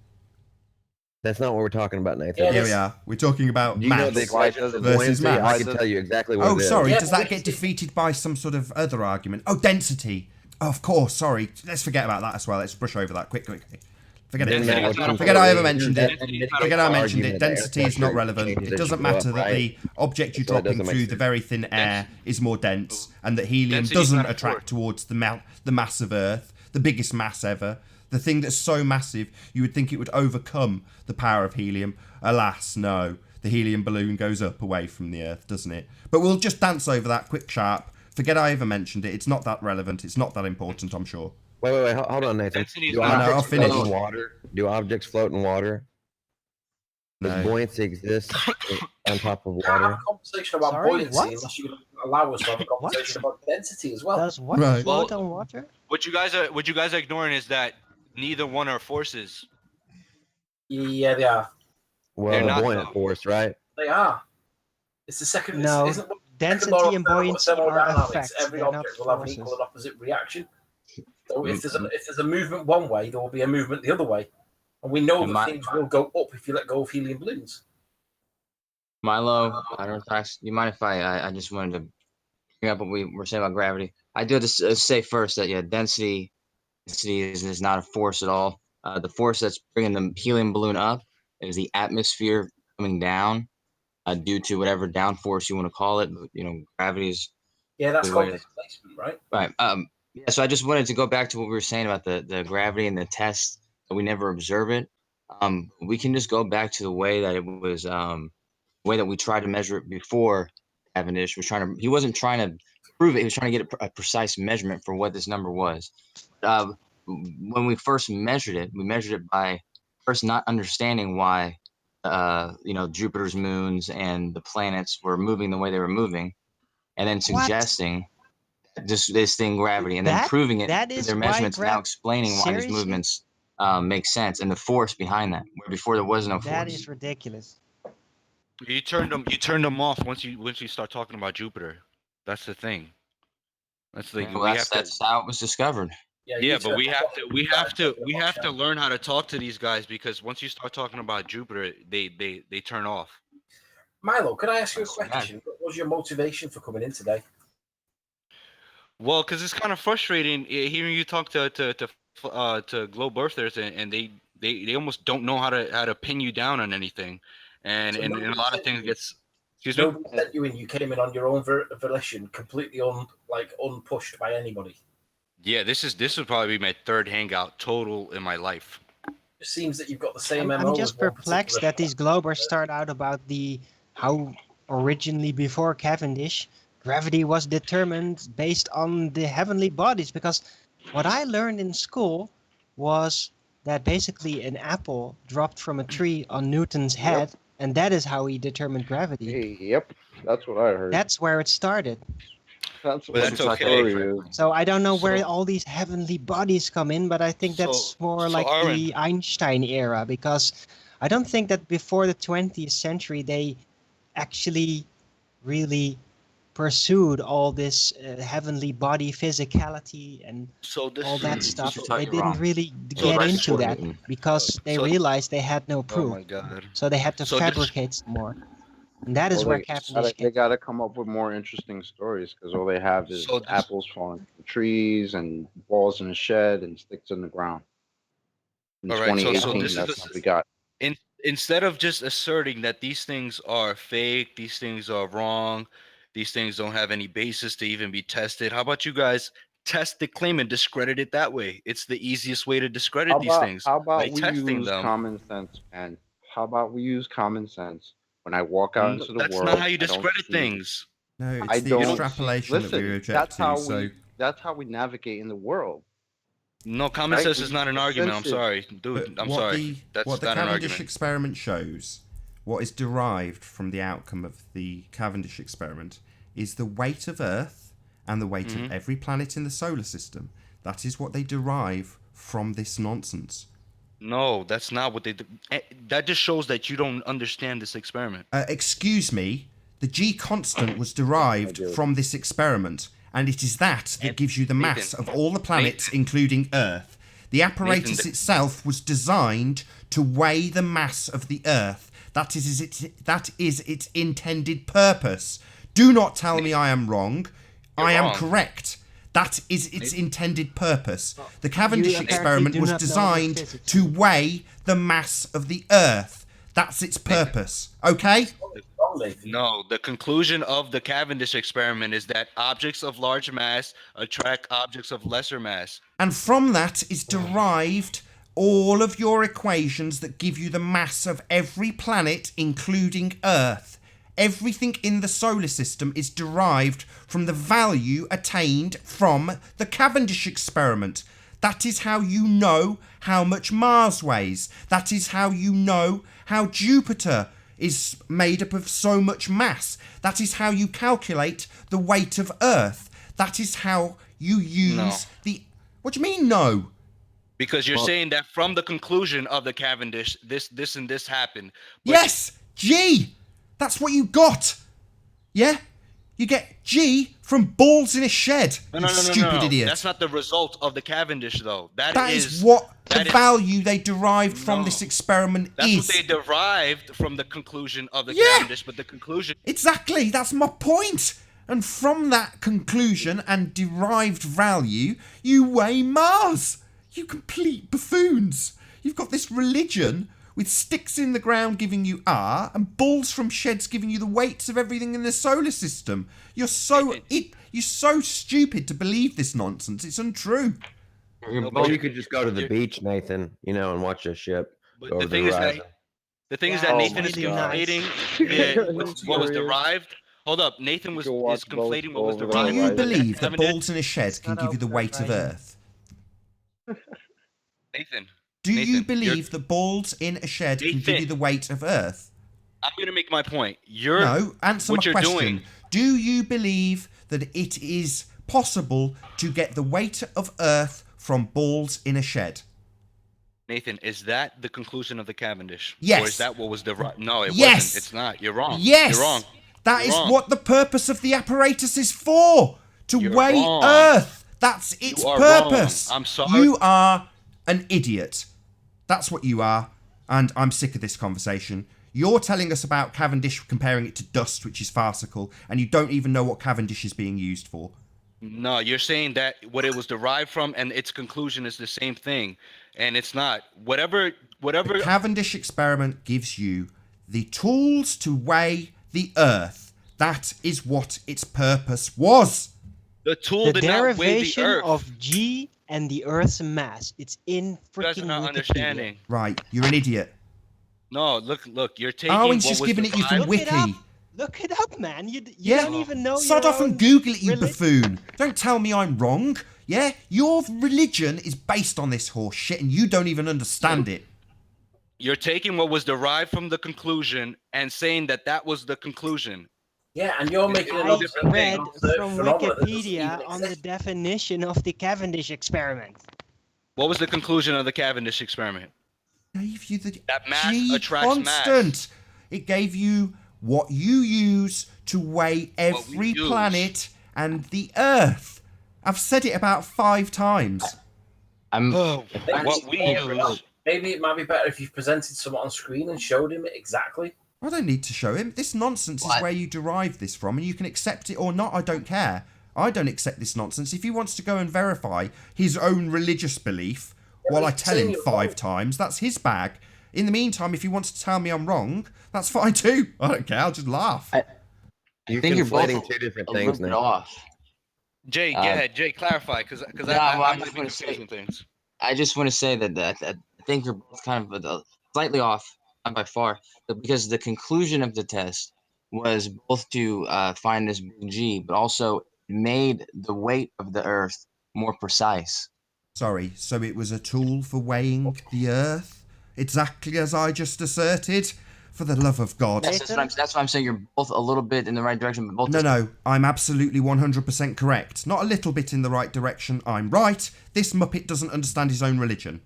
That's not what we're talking about, Nathan. Yeah, Here we are. We're talking about Do you know mass. the equation of versus buoyancy? mass. I can tell you exactly what Oh, it is. sorry. Yeah, Does that but get it's- defeated by some sort of other argument? Oh, density. Oh, of course. Sorry. Let's forget about that as well. Let's brush over that. Quick. Forget it. Density is not a Forget I ever force. mentioned it. Density is not a Forget I force. mentioned it. Argument that Density is not pressure relevant. changes It as doesn't you go matter up, that right? the object you're So it doesn't dropping make through the sense. very thin air is more dense, and that helium Density is doesn't not a attract force. towards the mass of Earth, the biggest mass ever. The thing that's so massive, you would think it would overcome the power of helium. Alas, no. The helium balloon goes up away from the Earth, doesn't it? But we'll just dance over that quick, sharp. Forget I ever mentioned it. It's not that relevant. It's not that important, I'm sure. Wait, hold on, Nathan. Density is Do not- No, I'll objects finish. float in water? Do objects float in water? Does No. buoyancy exist on top of We can't have water? a conversation about Sorry, buoyancy what? unless you're going to allow us to have a conversation about density as well. Does what Right. float Well- on water? What you guys are ignoring is that neither one are forces. Yeah, they are. Well, They're the not, buoyant though. force, right? They are. It's the second. No, Isn't it second law density of and buoyancy are thermodynamics? effects. Every They're not object will have an forces. equal and opposite reaction. So if Mm-hmm. there's a movement one way, there will be a movement the other way, and we know that things will go up if you let go of helium balloons. Milo, I don't know. Do you mind if I just wanted to bring up what we were saying about gravity? I do have to say first that density is not a force at all. The force that's bringing the helium balloon up is the atmosphere coming down due to whatever downforce you want to call it. Gravity is That's the called way displacement, right? right. Yeah. So I just wanted to go back to what we were saying about the gravity and the test that we never observe it. We can just go back to the way that it was. The way that we tried to measure it before Cavendish he wasn't trying to prove it. He was trying to get a precise measurement for what this number was. When we first measured it, we measured it by first not understanding why, Jupiter's moons and the planets were moving the way they were moving, and then suggesting this thing gravity, and then proving it that with is their why measurements, now explaining why these Seriously? movements make sense and the force behind that, where before there was no force. That is ridiculous. You turned them off once you start talking about Jupiter. That's the thing. That's the That's how it was discovered. Yeah, but we have to learn how to talk to these guys, because once you start talking about Jupiter, they turn off. Milo, can I ask you a question? What was your motivation for coming in today? Well, because it's kind of frustrating hearing you talk to globe earthers, and they almost don't know how to pin you down on anything, and So a lot of things gets. Excuse Nobody me. sent you in. You came in on your own volition, completely unpushed by anybody. Yeah, this would probably be my third hangout total in my life. It seems that you've got the same I'm MO. just perplexed that these globers start out about how originally before Cavendish, gravity was determined based on the heavenly bodies. Because what I learned in school was that basically an apple dropped from a tree on Newton's head, and that is how he determined gravity. Yep, that's what I heard. That's where it started. That's But that's okay. So I don't know where all these heavenly bodies come in, but I think that's more like the Einstein era, because I don't think that before the 20th century they actually really pursued all this heavenly body physicality and all that stuff. They didn't really get into that because they realized they had no proof. Oh my God. So they had to fabricate some more. And that is where Cavendish they got to come up with more interesting stories, because all they have is apples falling from trees and balls in a shed and sticks in the ground. In 2018, that's what we got. Instead of just asserting that these things are fake, these things are wrong, these things don't have any basis to even be tested, how about you guys test the claim and discredit it that way? It's the easiest way to discredit these things. How about we testing use them. common sense, man? How about we use common sense? When I walk out into the world, that's not how you discredit things. No, it's the extrapolation that we reject. That's how we navigate in the world. No, common sense is not an argument. I'm sorry, dude. I'm sorry. That's what the not an Cavendish argument. experiment shows, what is derived from the outcome of the Cavendish experiment, is the weight of Earth and the weight of every planet in the solar system. That is what they derive from this nonsense. No, that's not what they do. That just shows that you don't understand this experiment. Excuse me, the G constant was derived from this experiment, and it is that gives you the mass of all the planets, including Earth. The apparatus itself was designed to weigh the mass of the Earth. That is its intended purpose. Do not tell me I am wrong. I am correct. That is its intended purpose. The Cavendish experiment was designed to weigh the mass of the Earth. That's its purpose. Okay? No, the conclusion of the Cavendish experiment is that objects of large mass attract objects of lesser mass. And from that is derived all of your equations that give you the mass of every planet, including Earth. Everything in the solar system is derived from the value attained from the Cavendish experiment. That is how you know how much Mars weighs. That is how you know how Jupiter is made up of so much mass. That is how you calculate the weight of Earth. That is how you use the... What do you mean, no? Because you're saying that from the conclusion of the Cavendish, this, and this happened. But yes, G. That's what you got. Yeah? You get G from balls in a shed. No, stupid idiot. That's not the result of the Cavendish, though. That is what the value they derived from this experiment That's is. what they derived from the conclusion of the Cavendish, but the conclusion... Exactly, that's my point. And from that conclusion and derived value, you weigh Mars. You complete buffoons. You've got this religion with sticks in the ground giving you R and balls from sheds giving you the weights of everything in the solar system. You're so stupid to believe this nonsense. It's untrue. Or you could just go to the beach, Nathan, and watch a ship go over the horizon. The thing is that Nathan is conflating what was derived. Hold up, Nathan is conflating what was derived. Do you believe that balls in a shed can give you the weight of Earth? Nathan. Do you believe that balls in a shed can give you the weight of Earth? I'm going to make my point. Answer my question. Do you believe that it is possible to get the weight of Earth from balls in a shed? Nathan, is that the conclusion of the Cavendish? Yes. Or is that what was derived? No, it wasn't. It's not. You're wrong. Yes. You're wrong. That is what the purpose of the apparatus is for. To weigh Earth. That's its purpose. Wrong. I'm sorry. You are an idiot. That's what you are. And I'm sick of this conversation. You're telling us about Cavendish, comparing it to dust, which is farcical, and you don't even know what Cavendish is being used for. No, you're saying that what it was derived from and its conclusion is the same thing, and it's not. Whatever. The Cavendish experiment gives you the tools to weigh the Earth. That is what its purpose was. The tool did not weigh the Earth. Of G and the Earth's mass. It's in freaking You guys are not Wikipedia. understanding. Right, you're an idiot. No, look, you're taking. Owen's just giving it you from Wiki. Look it up, man. You don't even know. Sod off and Google it, you buffoon. Don't tell me I'm wrong. Yeah, your religion is based on this horse shit, and you don't even understand it. You're taking what was derived from the conclusion and saying that that was the conclusion. Yeah, and you're making I read from Wikipedia on the definition of the Cavendish experiment. What was the conclusion of the Cavendish experiment? It gave you that mass G attracts constant. mass. It gave you what you use to weigh every planet and the Earth. I've said it about 5 times. What we use. Maybe it might be better if you presented someone on screen and showed him it exactly. I don't need to show him. This nonsense is where you derive this from, and you can accept it or not. I don't care. I don't accept this nonsense. If he wants to go and verify his own religious belief while I tell him 5 times, that's his bag. In the meantime, if he wants to tell me I'm wrong, that's fine too. I don't care. I'll just laugh. I think you're both two different things now. Off. Jay, go ahead. Jay, clarify, because I'm just going to say things. I just want to say that I think you're both kind of slightly off, not by far, but because the conclusion of the test was both to find this big G, but also made the weight of the Earth more precise. Sorry, so it was a tool for weighing the Earth? Exactly as I just asserted? For the love of God. That's what I'm saying. You're both a little bit in the right direction, but both... No, I'm absolutely 100% correct. Not a little bit in the right direction. I'm right. This Muppet doesn't understand his own religion.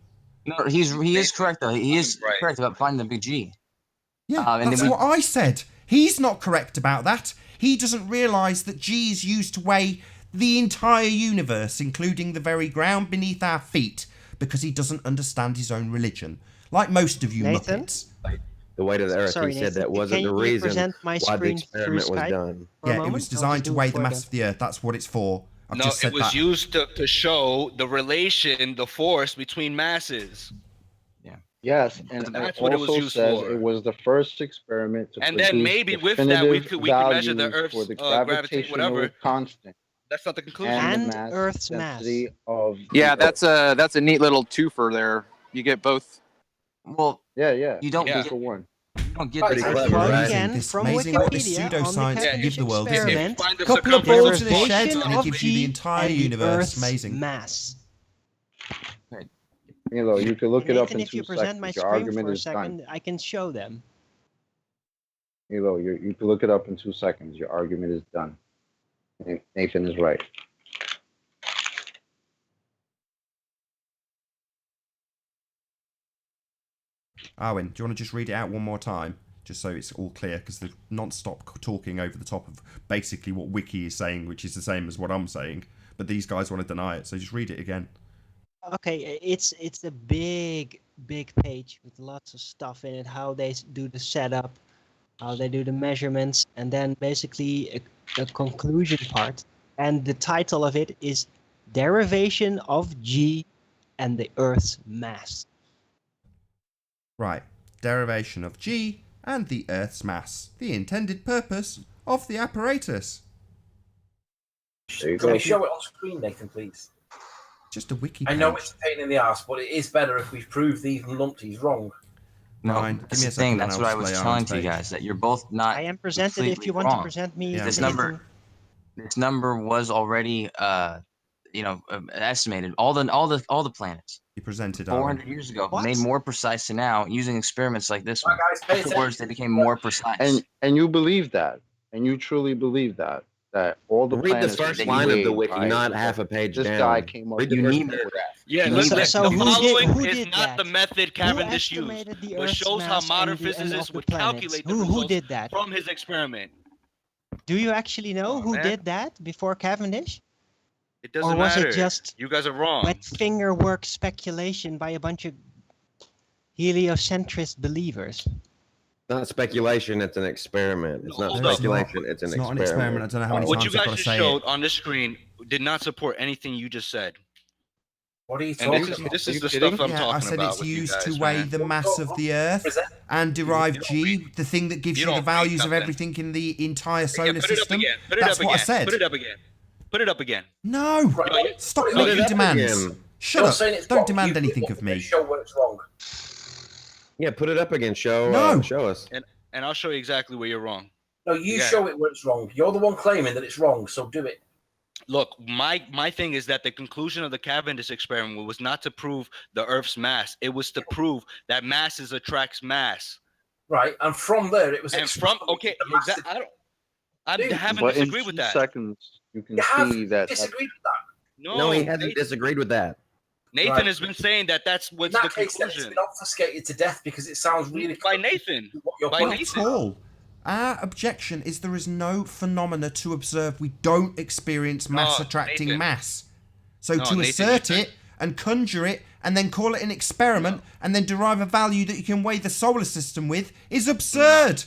No, he is correct, though. He is correct about finding the big G. Yeah, that's what I said. He's not correct about that. He doesn't realise that G is used to weigh the entire universe, including the very ground beneath our feet, because he doesn't understand his own religion. Like most of you Nathan? Muppets. The weight of the Earth, Sorry, he said Nathan, that wasn't the reason why the experiment was done. Yeah, it was designed to weigh the mass of the Earth. That's what it's for. It was used to show the relation, the force between masses. Yeah. Yes, and that's it what it was also used says for. it was the first experiment to And produce then maybe with that we could measure the values Earth's for the gravitational gravitational constant That's not the conclusion. and And the mass Earth's density mass. of Yeah, that's a neat little twofer there. You get both. Well, yeah. you don't Two for one. You don't get Pretty this. clever, Well, right? again, This from amazing what this Wikipedia on the pseudoscience can Cavendish give the world, isn't it? experiment, Find the Couple of circumference balls in a shed derivation and it of gives you the G entire and the universe. Earth's Amazing. mass. You can look it up Nathan, in if 2 you present my seconds. Your screen argument for a is done. second, I can show them. You can look it up in 2 seconds. Your argument is done. Nathan is right. Arwen, do you want to just read it out one more time? Just so it's all clear, because they're non-stop talking over the top of basically what Wiki is saying, which is the same as what I'm saying. But these guys want to deny it, so just read it again. Okay, it's a big page with lots of stuff in it. How they do the setup, how they do the measurements, and then basically a conclusion part. And the title of it is Derivation of G and the Earth's Mass. Right. Derivation of G and the Earth's mass. The intended purpose of the apparatus. Can we show it on screen, Nathan, please? Just a wiki I page. know it's a pain in the ass, but it is better if we've proved these numpties wrong. No, Fine. Give that's me a the thing. second That's and what I'll I was display telling Aaron's to you page. guys, that you're both not. I am presented if you want wrong. to present me. Yeah. This number was already estimated. All the planets. You presented 400 years ago, What? made more precise to now using experiments like this one. Guys, pay Afterwards, they became more precise. And you believe that, and you truly believe that all the Read the planets first were line of the made wiki, by not half a page this down. guy came up. Read with the the first first paragraph. Yeah, No, listen, so the who following did is not the that? method Cavendish used, estimated the but Earth's shows how mass modern and of physicists the would planets? calculate the Who results did that? from his experiment. Do you actually know on, who man. did that before Cavendish? It doesn't Or was matter. it just You guys are wrong. wet finger work speculation by a bunch of heliocentrist believers? Not speculation, it's an experiment. It's not Hold up. speculation, it's an It's not an experiment. experiment. I don't know how many What you times I've got guys to just say showed it. on the screen did not support anything you just said. What are you And talking this is about? this Are is you the kidding? stuff I'm Yeah, talking I said about it's with you used guys, to weigh man. the mass of the Earth and derive G, the thing that gives You you the don't read values of something. everything in the entire Yeah, solar put it up system. again. Put it That's up what I again. said. Put it up again. Put it up again. No! Right. Stop Put it making up demands. again. Shut You're up. saying it's Don't wrong. demand You anything look of at me. the Show where it's wrong. Yeah, put it up again. Show No. show us. And I'll show you exactly where you're wrong. No, you Yeah. show it where it's wrong. You're the one claiming that it's wrong, so do it. Look, my thing is that the conclusion of the Cavendish experiment was not to prove the Earth's mass. It was to prove that masses attracts mass. Right, and from there it was. And from extrapolated the massive- exactly. I Dude, haven't But in disagreed with 2 that. seconds, you can You have see that. disagreed with that. No, he hasn't Nathan, disagreed with that. Nathan has been saying that that's In what's that the case, then it's conclusion. been obfuscated to death because it sounds really By close Nathan. to what you're By pointing Not Nathan. at all. Our objection is there is no phenomena to observe. We don't experience mass attracting Nathan. mass. So No, to Nathan, assert you- it and conjure it and then call it an experiment and then derive a value that you can weigh the solar system with is absurd.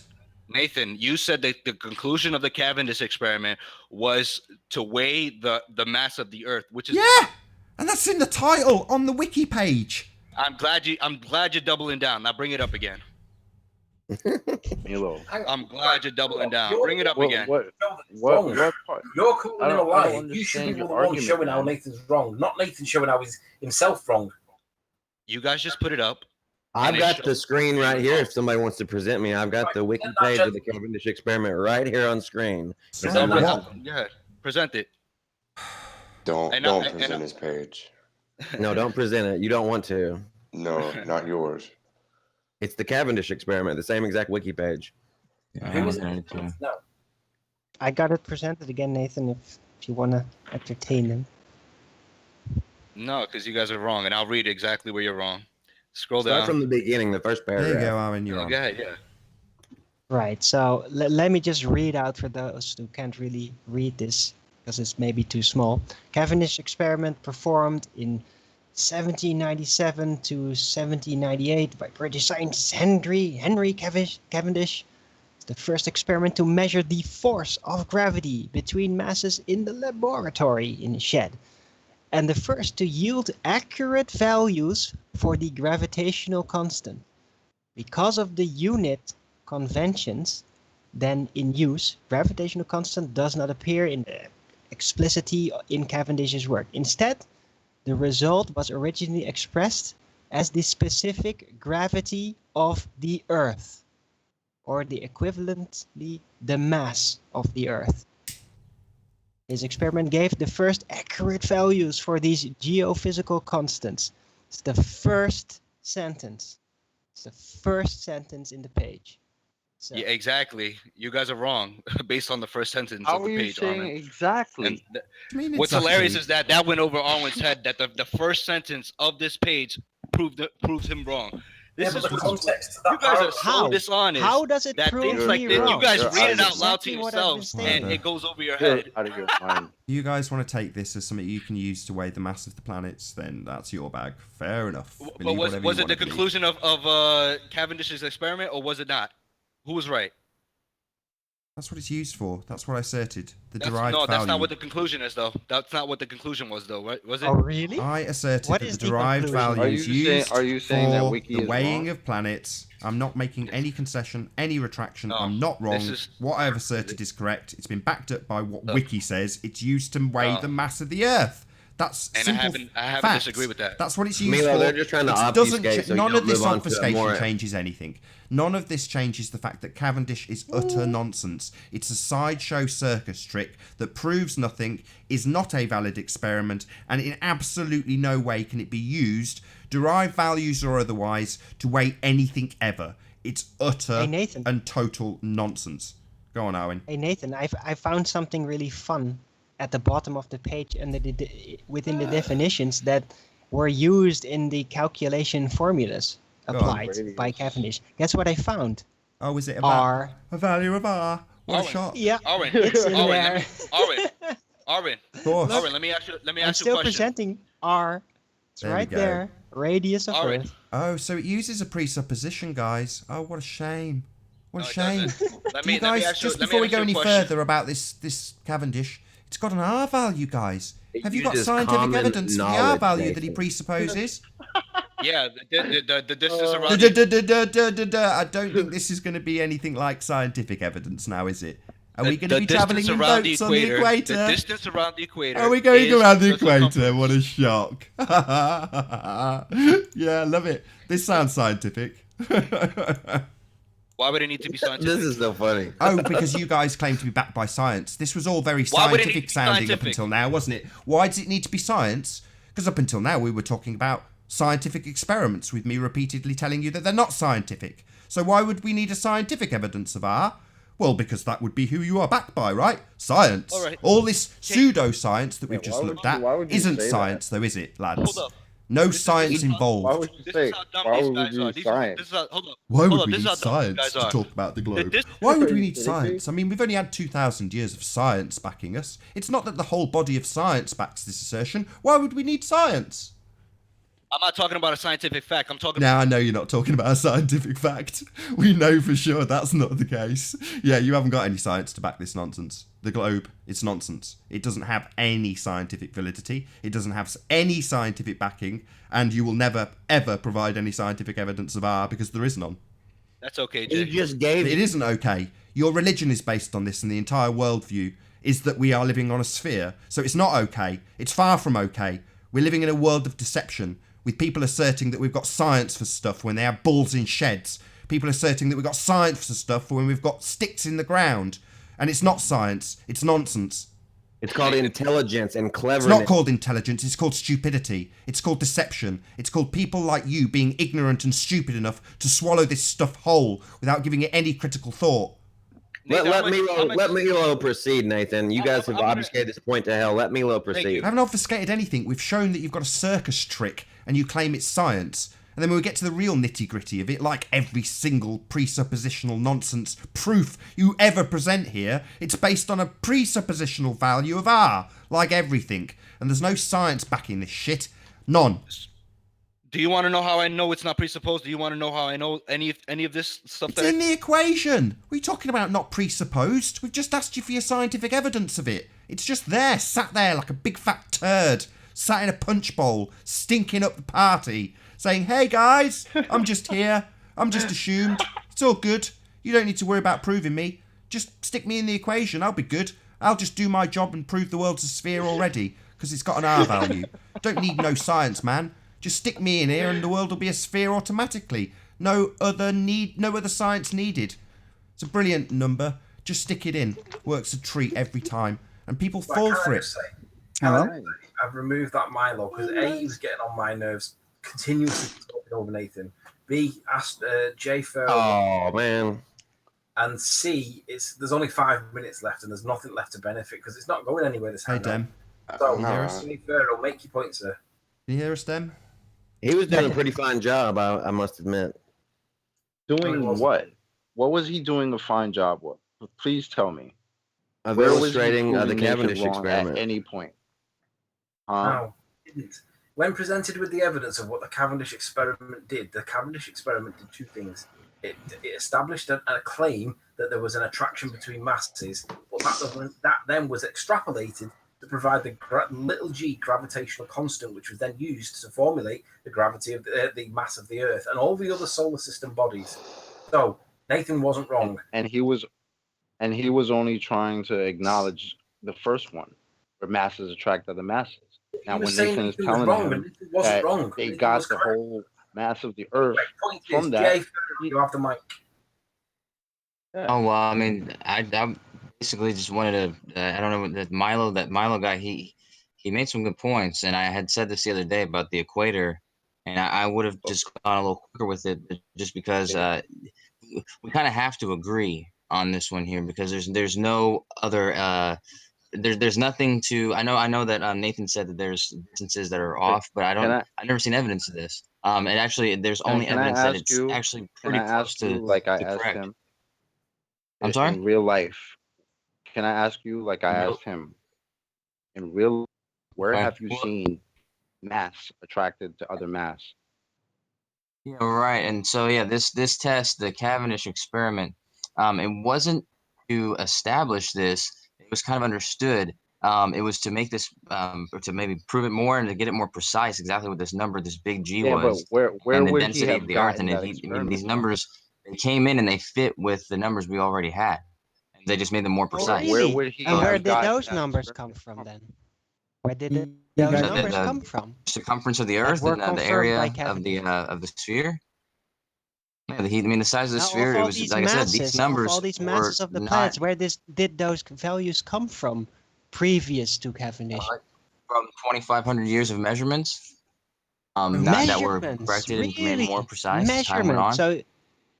Nathan, you said that the conclusion of the Cavendish experiment was to weigh the mass of the Earth, which is Yeah, and that's in the title on the wiki page. I'm glad you're doubling down. Now bring it up again. Milo. I'm glad you're doubling down. Bring it up What again. what wrong. what part? You're calling I him a don't- I don't liar. You should be understand the your one argument, showing how man. Nathan's wrong, not Nathan showing how he's himself wrong. You guys just put it up. I've And it got the shows- screen right here if somebody wants to present me. I've got the wiki present that, page of the Cavendish experiment right here on screen. Present What? it. Go ahead. Present it. Don't And don't I- present and I- his page. No, don't present it. You don't want to. No, not yours. It's the Cavendish experiment, the same exact wiki page. Who is it? No. I got it presented again, Nathan, if you want to entertain them. No, because you guys are wrong, and I'll read exactly where you're wrong. Scroll Start down. from the beginning, the first There you paragraph. go, Aaron, you're on. Go ahead, yeah. Right, so let me just read out for those who can't really read this because it's maybe too small. Cavendish experiment performed in 1797 to 1798 by British scientist Henry Cavendish. It's the first experiment to measure the force of gravity between masses in the laboratory in a shed, and the first to yield accurate values for the gravitational constant. Because of the unit conventions then in use, gravitational constant does not appear in explicitly in Cavendish's work. Instead, the result was originally expressed as the specific gravity of the Earth, or the equivalently the mass of the Earth. His experiment gave the first accurate values for these geophysical constants. It's the first sentence. It's the first sentence in the page. So, Yeah, exactly. You guys are wrong based on the first sentence How of are the you page. saying Armin. exactly? And I mean, what's exactly. hilarious is that went over Arwen's head. That the first sentence of this page proved him wrong. This but is the what context. you guys are so dishonest. How does it that prove things like me this, wrong? you guys You're read it out out of loud to Exactly what I've been yourselves, saying. and it goes over your You're head. out of your mind. You guys want to take this as something you can use to weigh the mass of the planets, then that's your bag. Fair enough. But Believe was whatever you it the want to believe. conclusion of Cavendish's experiment, or was it not? Who was right? That's what it's used for. That's what I asserted. The That's, derived no, value. that's not what the conclusion is, though. That's not what the conclusion was, though. Right? Was it? Oh, really? I asserted What that is the the derived conclusion? value is used Are you saying that for Wiki the is weighing wrong? of planets. I'm not making any concession, any retraction. No, I'm not wrong. this is- What I have asserted is correct. It's been backed up by what Look. Wiki says. It's used to weigh the mass of the Earth. That's And simple I haven't fact. disagreed with that. That's what it's used Milo, for. they're just trying to It obfuscate doesn't so you none don't of this move on to obfuscation more- changes anything. None of this changes the fact that Cavendish is utter nonsense. It's a sideshow circus trick that proves nothing, is not a valid experiment, and in absolutely no way can it be used, derived values or otherwise, to weigh anything ever. It's utter Hey, Nathan. and total nonsense. Go on, Owen. Hey Nathan, I found something really fun at the bottom of the page under within the definitions that were used in the calculation formulas Go on. applied by Cavendish. Guess what I found? Oh, is it R. a value of R? What a Owen. shot. Yeah, Owen, it's in Owen, there. Owen, Of course. Owen, let me ask you I'm a still question. presenting R. It's There we right go. there. Radius of Owen. Earth. Oh, so it uses a presupposition, guys. Oh, what a shame. What a No, it shame. doesn't. Let Do you me guys, ask you- just let me before we ask go you a any question. further about this Cavendish, it's got an R value, guys. It Have you got uses scientific common evidence of the R knowledge, value that he Nathan. presupposes? Yeah, the distance around the I don't think this is going to be anything like scientific evidence now, is it? Are we going to the be traveling distance in around boats on the equator? The distance around the equator. Are we going is around the equator? circumference. What a shock. Yeah, I love it. This sounds scientific. Why would it need to be scientific? This is so funny. Oh, because you guys claim to be backed by science. This was all very Why would it need to scientific be sounding up scientific? until now, wasn't it? Why does it need to be science? Because up until now we were talking about scientific experiments with me repeatedly telling you that they're not scientific. So why would we need a scientific evidence of R? Well, because that would be who you are backed by, right? Science. All right. All this pseudo-science that we've just why would looked you- at why would you isn't say science, though, is it, lads? Hold up. No This is- science this is- Why involved. would you This say? is how dumb Why these would guys you are. use This science? is how, hold up. Why Hold would up, we this need is how dumb these science guys to are. talk about the globe? This- Why would we Are you need kidding me? science? I mean, we've only had 2,000 years of science backing us. It's not that the whole body of science backs this assertion. Why would we need science? I'm not talking about a scientific fact. I'm talking Now, I know you're not talking about a scientific fact. We know for sure that's not the case. Yeah, you haven't got any science to back this nonsense. The globe, it's nonsense. It doesn't have any scientific validity. It doesn't have any scientific backing. And you will never, ever provide any scientific evidence of R because there is none. That's okay, He Jay. just gave It isn't okay. Your religion is based on this, and the entire worldview is that we are living on a sphere. So it's not okay. It's far from okay. We're living in a world of deception, with people asserting that we've got science for stuff when they have balls in sheds. People asserting that we've got science for stuff when we've got sticks in the ground. And it's not science. It's nonsense. It's called intelligence and It's cleverness. not called intelligence. It's called stupidity. It's called deception. It's called people like you being ignorant and stupid enough to swallow this stuff whole without giving it any critical thought. Let Nathan, Milo proceed, Nathan. You guys have I'm gonna- obfuscated this point to hell. Let Milo proceed. I haven't obfuscated anything. We've shown that you've got a circus trick and you claim it's science. And then when we get to the real nitty-gritty of it, like every single presuppositional nonsense proof you ever present here, it's based on a presuppositional value of R, like everything. And there's no science backing this shit. None. Do you want to know how I know it's not presupposed? Do you want to know how I know any of this stuff? It's in the equation. What are you talking about not presupposed? We've just asked you for your scientific evidence of it. It's just there, sat there like a big fat turd, sat in a punch bowl, stinking up the party, saying, hey guys, I'm just here. I'm just assumed. It's all good. You don't need to worry about proving me. Just stick me in the equation. I'll be good. I'll just do my job and prove the world's a sphere already because it's got an R value. Don't need no science, man. Just stick me in here and the world will be a sphere automatically. No other science needed. It's a brilliant number. Just stick it in. Works a treat every time. And people fall for it. Hello? I've removed that Milo because A, he was getting on my nerves, continuously talking over Nathan. B, asked J Furrow. Oh, man. And C, there's only 5 minutes left and there's nothing left to benefit because it's not going anywhere this Hey, hangout. Dem. So, Can you hear us? J Furrow, make your point, sir. Can you hear us, Dem? He was doing a pretty fine job, I must admit. Doing what? What was he doing a fine job with? Please tell me. Of Where was he illustrating the proving Nathan Cavendish wrong experiment. at any point? Huh? No, it didn't. When presented with the evidence of what the Cavendish experiment did, the Cavendish experiment did two things. It established a claim that there was an attraction between masses, but that then was extrapolated to provide the little g gravitational constant, which was then used to formulate the gravity of the mass of the Earth and all the other solar system bodies. So Nathan wasn't wrong, and he was only trying to acknowledge the first one, where masses attract other masses. Now, when Nathan is telling him that they got the whole mass of the Earth from that, you have the mic. Oh well, I mean, I basically just wanted to. I don't know that Milo guy. He made some good points, and I had said this the other day about the equator, and I would have just gone a little quicker with it, just because we kind of have to agree on this one here, because there's no other. There's nothing to. I know that Nathan said that there's distances that are off, but I've never seen evidence of this. And actually, there's only evidence that it's actually pretty close to like I asked correct. him? I'm sorry? In real life, can I ask you, like I asked him, in real, where have you seen mass attracted to other mass? Yeah, right. And so, yeah, this test, the Cavendish experiment, it wasn't to establish this. It was kind of understood. It was to make this, or to maybe prove it more and to get it more precise, exactly what this number, this big G was, but where and the would he density have of the Earth. gotten And that I mean, these experiment? numbers, they came in and they fit with the numbers we already had. And they just made them more precise. Really? Where would he And where have did gotten those that numbers come experiment from from? then? Where did those So numbers the come from? circumference of the That Earth were and the confirmed by area Cavendish. of the sphere. Yeah, I mean, the size of the Now, sphere, of it all was, these like I said, these masses, numbers were of the not planets, where did those values come from previous to Cavendish? from 2,500 years of measurements that were Measurements, corrected and made more really? precise as time went Measurements. on. So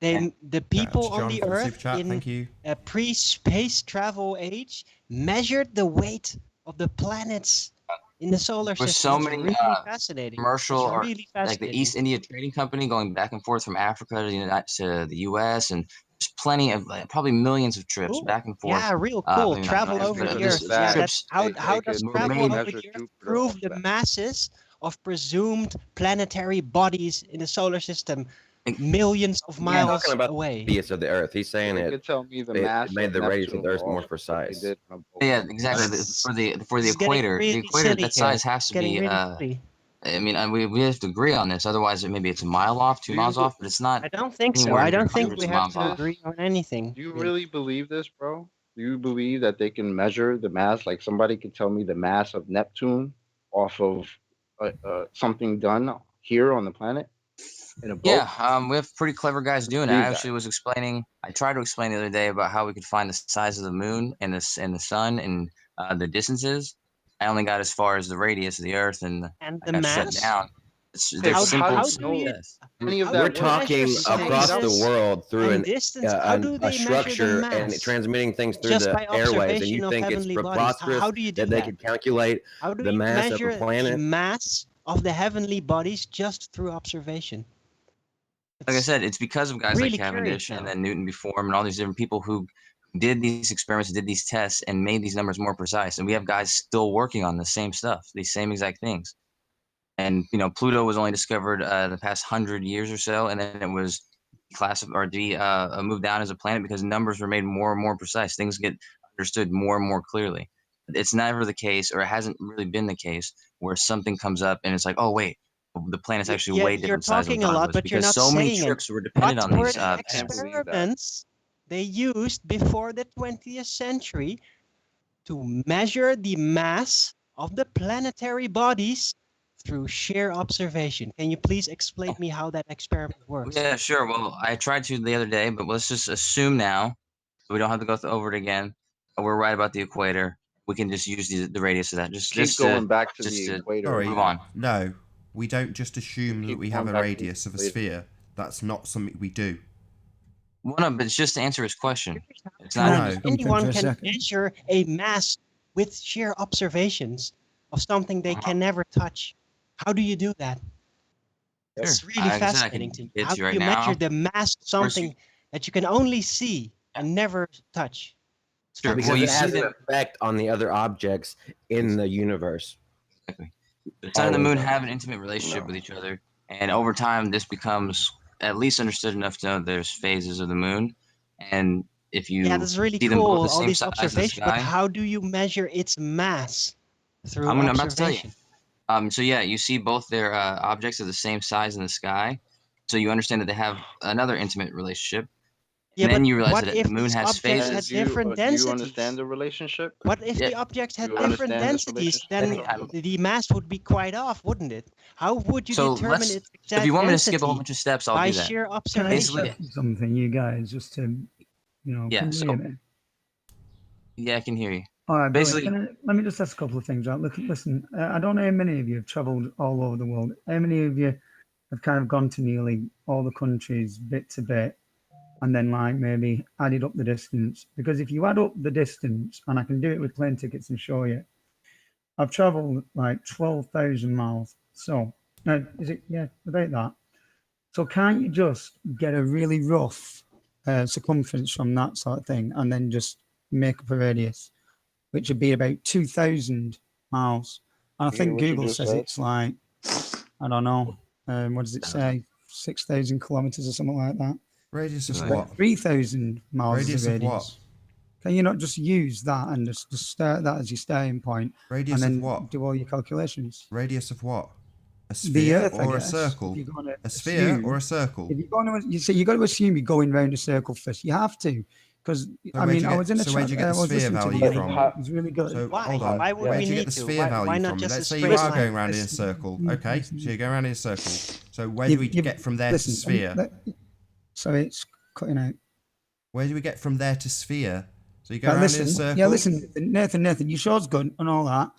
And the people to on John the for the super Earth chat, in thank you. a pre-space travel age measured the weight of the planets in the solar there was system. so It's many really fascinating. commercial, It's or really like the fascinating. East India Trading Company going back and forth from Africa to the U.S. And there's plenty of, probably millions of trips Cool. back and forth. Yeah, real cool. Maybe not Travel millions, over but the just Earth. Yeah, that trips how does were travel made. over the Earth prove the masses of presumed planetary bodies in the solar system millions of He's miles talking about away? the radius of the Earth. He's saying They it. could tell me the It mass made of the radius of Neptune the Earth more also, like they precise. did on Yeah, exactly. For the This is getting equator, really silly that here. size has It's to getting be. really silly. I mean, we have to agree on this. Otherwise, maybe it's a mile off, 2 miles off, but it's not I don't think so. anywhere I near don't think hundreds we of have miles to off. agree on anything. Do you really believe this, bro? Do you believe that they can measure the mass? Like somebody could tell me the mass of Neptune off of something done here on the planet in a boat? Yeah, we have pretty clever guys doing it. I Believe that. actually was explaining. I tried to explain the other day about how we could find the size of the moon and the sun and the distances. I only got as far as the radius of the Earth, and And I the got shut mass? down. Okay, There's but simple. how do you know any of that We're works? talking You can't make it across up. the world through and distance. How do a they measure the structure and mass? transmitting things through Just the by airways, and you observation of think it's heavenly bodies. preposterous How do you do that they that? could calculate How do the you mass of a measure the planet? mass of the heavenly bodies just through observation? Like I said, it's because of guys like really curious Cavendish and now. then Newton before him and all these different people who did these experiments, did these tests, and made these numbers more precise. And we have guys still working on the same stuff, these same exact things. And Pluto was only discovered the past 100 years or so, and then it was moved down as a planet because numbers were made more and more precise. Things get understood more and more clearly. It's never the case, or it hasn't really been the case, where something comes up and it's like, oh wait, the planet's actually way You're different size than we talking a thought it lot, was, but you're because not so many saying it. trips were dependent What on were these the tests. experiments they used before the 20th century to measure the mass of the planetary bodies through sheer observation? Can you please explain me how that experiment works? Yeah, sure. Well, I tried to the other day, but let's just assume now, so we don't have to go over it again. We're right about the equator. We can just use the radius of that. Keep going back to the just to equator Sorry, move again. on. no, we don't just assume that Keep we have going a back to the radius of a equator. sphere. That's not something we do. Well, no, but it's just to answer his question. It's No. not. Anyone can measure a mass with sheer observations of something they can never touch. How do you do that? It's Sure. really Like I said, I fascinating can to me. get How to do right you measure now. the mass of something that you can only see and never touch? It's Sure. Because Well, it you see has an them. effect on the other objects in the universe. Exactly. The sun and the Always moon does. have an intimate relationship No. with each other, and over time, this becomes at least understood enough to know there's phases of the moon, and if Yeah, you that's really see them both cool, the all same these size in the observations, but sky, how do you measure its mass through I'm about to tell you. observation? So yeah, you see both their objects of the same size in the sky, so you understand that they have another intimate relationship, Yeah, and then but you realize what that the if moon these has objects phases. had different Do you understand densities? the relationship? What if Yeah, the objects Do had you different understand this densities? relationship? Then the mass would be quite off, wouldn't it? How would you So determine its so if you exact want me to skip a whole density? bunch of steps, I'll By do that. sheer Can I just observation. Basically, ask you something, you guys, just to, yeah. can you So hear me? yeah, I can hear you. All right, brilliant. Basically, Let me just ask a couple of things, right? Listen, I don't know how many of you have traveled all over the world. How many of you have kind of gone to nearly all the countries bit to bit and then like maybe added up the distance? Because if you add up the distance, and I can do it with plane tickets and show you, I've traveled like 12,000 miles. So, is it? Yeah, about that. So can't you just get a really rough circumference from that sort of thing and then just make up a radius, which would be about 2,000 miles? And I Hear think what you Google just says said? it's like, I don't know, what does it say? 6,000 kilometers or something like that. Radius It's of about what? 3,000 miles Radius as a of what? radius. Can you not just use that and just start that as your starting point Radius and of then what? do all your calculations? Radius of what? A The sphere Earth, I or a guess. If circle? you're going to A sphere or assume, a circle? if you're going to, you see, you got to assume you're going round a circle first. You have to, because So I where'd mean, you I was get? in a So where'd chat. you get I the was sphere listening to the value guy. from? It was really good. So Why? hold on. Why would Where'd we you get need the to? sphere value Why not from? just Let's a say you straight are line? going around in a Listen, circle. Okay, so you're going around in a circle. So where do You've, we you've, get from there to listen. sphere? Sorry, it's cutting out. Where do we get from there to sphere? So you go Right, around in a listen. Yeah, circle. listen, Nathan, your show's good and all that.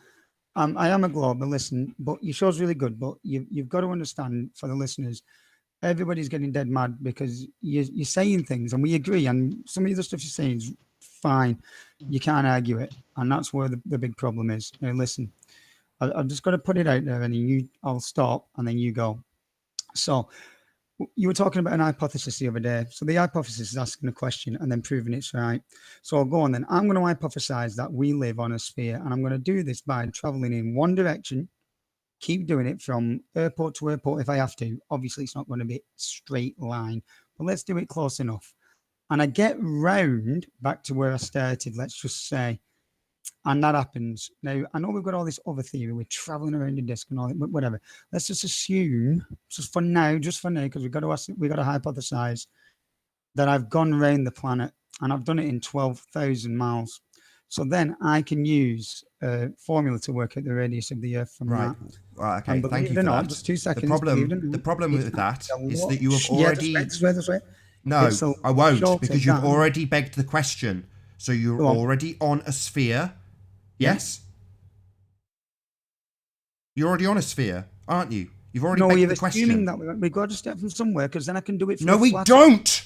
I am a global, listen, but your show's really good. But you've got to understand, for the listeners, everybody's getting dead mad because you're saying things and we agree, and some of the stuff you're saying is fine. You can't argue it, and that's where the big problem is. Now, listen, I've just got to put it out there, and then I'll stop, and then you go. So you were talking about an hypothesis the other day. So the hypothesis is asking a question and then proving it's right. So I'll go on then. I'm going to hypothesize that we live on a sphere, and I'm going to do this by traveling in one direction. Keep doing it from airport to airport if I have to. Obviously, it's not going to be a straight line, but let's do it close enough. And I get round back to where I started, let's just say, and that happens. Now, I know we've got all this other theory, we're traveling around the disk and all that, but whatever. Let's just assume, just for now, because we've got to hypothesize that I've gone around the planet and I've done it in 12,000 miles. So then I can use a formula to work out the radius of the Earth from that. Right. Okay. And Thank believe you it or for not, that. just 2 seconds. The problem with that is that you have already. No, I won't, because you've already begged the question. So you're already on a sphere. Yes? You're already on a sphere, aren't you? You've already begged the question. Assuming that we've got to start from somewhere, because then I can do it from No, we don't!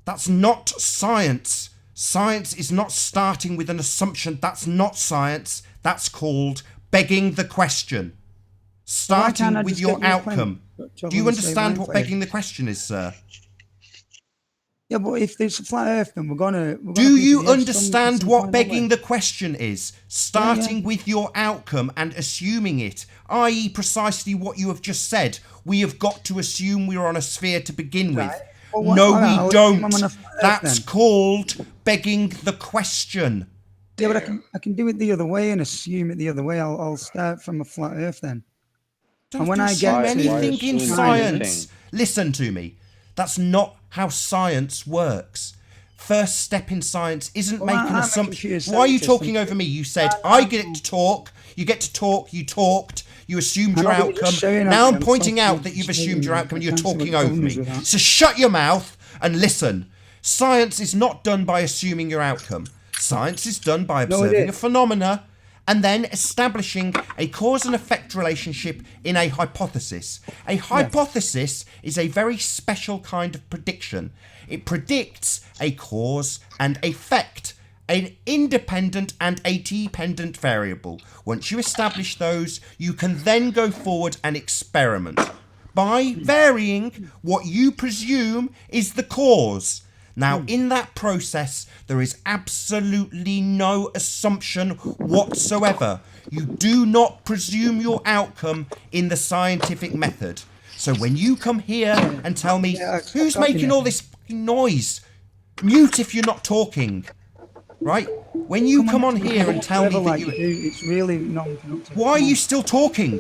That's not science. Science is not starting with an assumption. That's not science. That's called begging the question. Starting with your outcome. Do you understand what begging the question is, sir? Yeah, but if there's a flat Earth, then we're gonna Do you understand what begging the question is? Starting with your outcome and assuming it, i.e. precisely what you have just said. We have got to assume we're on a sphere to begin with. No, we don't. That's called begging the question. Yeah, but I can do it the other way and assume it the other way. I'll start from a flat Earth then. And when I get anything in science, listen to me. That's not how science works. First step in science isn't making assumptions. Why are you talking over me? You said I get to talk. You get to talk. You talked. You assumed your outcome. Now I'm pointing out that you've assumed your outcome and you're talking over me. So shut your mouth and listen. Science is not done by assuming your outcome. Science is done by observing a phenomena and then establishing a cause and effect relationship in a hypothesis. A hypothesis is a very special kind of prediction. It predicts a cause and effect, an independent and a dependent variable. Once you establish those, you can then go forward and experiment. by varying what you presume is the cause. Now, in that process, there is absolutely no assumption whatsoever. You do not presume your outcome in the scientific method. So when you come here and tell me, who's making all this fucking noise? Mute if you're not talking. Right? When you come on here and tell me that you... It's really not... Why are you still talking?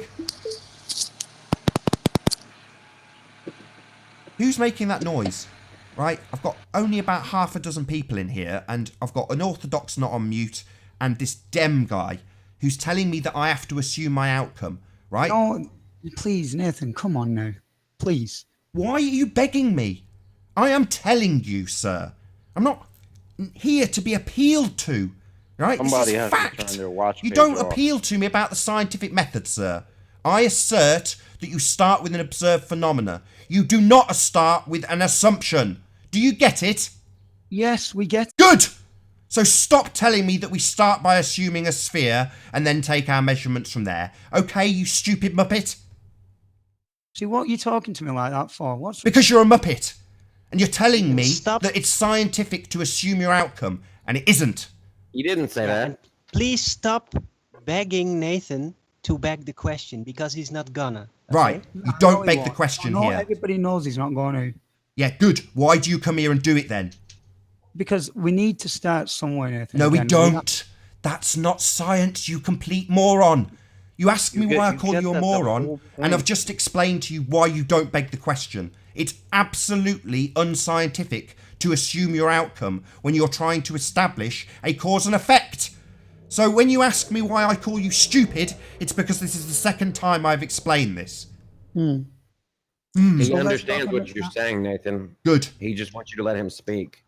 Who's making that noise? Right? I've got only about half a dozen people in here, and I've got an Orthodox not on mute, and this Dem guy who's telling me that I have to assume my outcome, right? No, please, Nathan, come on now. Please. Why are you begging me? I am telling you, sir. I'm not here to be appealed to, right? Somebody this is has fact. to turn their watch You page don't off. appeal to me about the scientific method, sir. I assert that you start with an observed phenomena. You do not start with an assumption. Do you get it? Yes, we get it. Good! So stop telling me that we start by assuming a sphere and then take our measurements from there. Okay, you stupid muppet? See, what are you talking to me like that for? Because you're a muppet. And you're telling me that it's scientific to assume your outcome, and it isn't. You didn't say that. Please stop begging Nathan to beg the question, because he's not gonna. Okay? Right, you don't beg the question No, here. everybody knows he's not going to. Yeah, good. Why do you come here and do it then? Because we need to start somewhere, Nathan. No, we again. don't. That's not science, you complete moron. You ask me why I call you a moron, and I've just explained to you why you don't beg the question. It's absolutely unscientific to assume your outcome when you're trying to establish a cause and effect. So when you ask me why I call you stupid, it's because this is the second time I've explained this. He understands what you're saying, Nathan. Good. He just wants you to let him speak.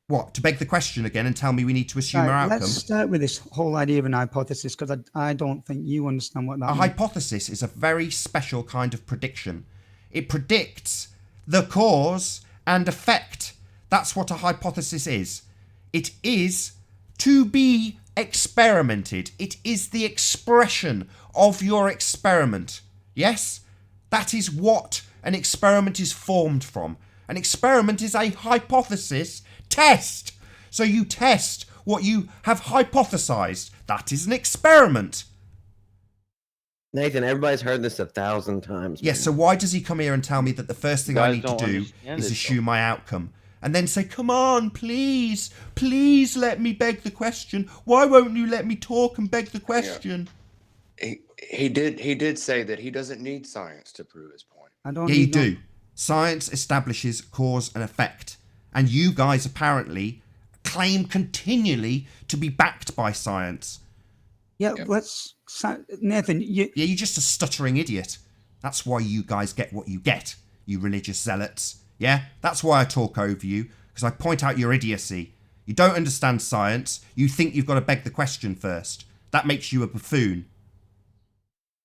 What, to beg the question again and tell me we need to assume our outcome? Let's start with this whole idea of an hypothesis, because I don't think you understand what that A means. hypothesis is a very special kind of prediction. It predicts the cause and effect. That's what a hypothesis is. It is to be experimented. It is the expression of your experiment. Yes? That is what an experiment is formed from. An experiment is a hypothesis test. So you test what you have hypothesized. That is an experiment. Nathan, everybody's heard this 1,000 times. Yes, so why does he come here and tell me that the first thing I need to do is assume my outcome? And then say, come on, please, please let me beg the question. Why won't you let me talk and beg the question? Yeah. He did say that he doesn't need science to prove his point. Yeah, you do. Science establishes cause and effect. And you guys apparently claim continually to be backed by science. Yeah, let's... Nathan, Yeah, you're just a stuttering idiot. That's why you guys get what you get, you religious zealots. Yeah, that's why I talk over you, because I point out your idiocy. You don't understand science. You think you've got to beg the question first. That makes you a buffoon.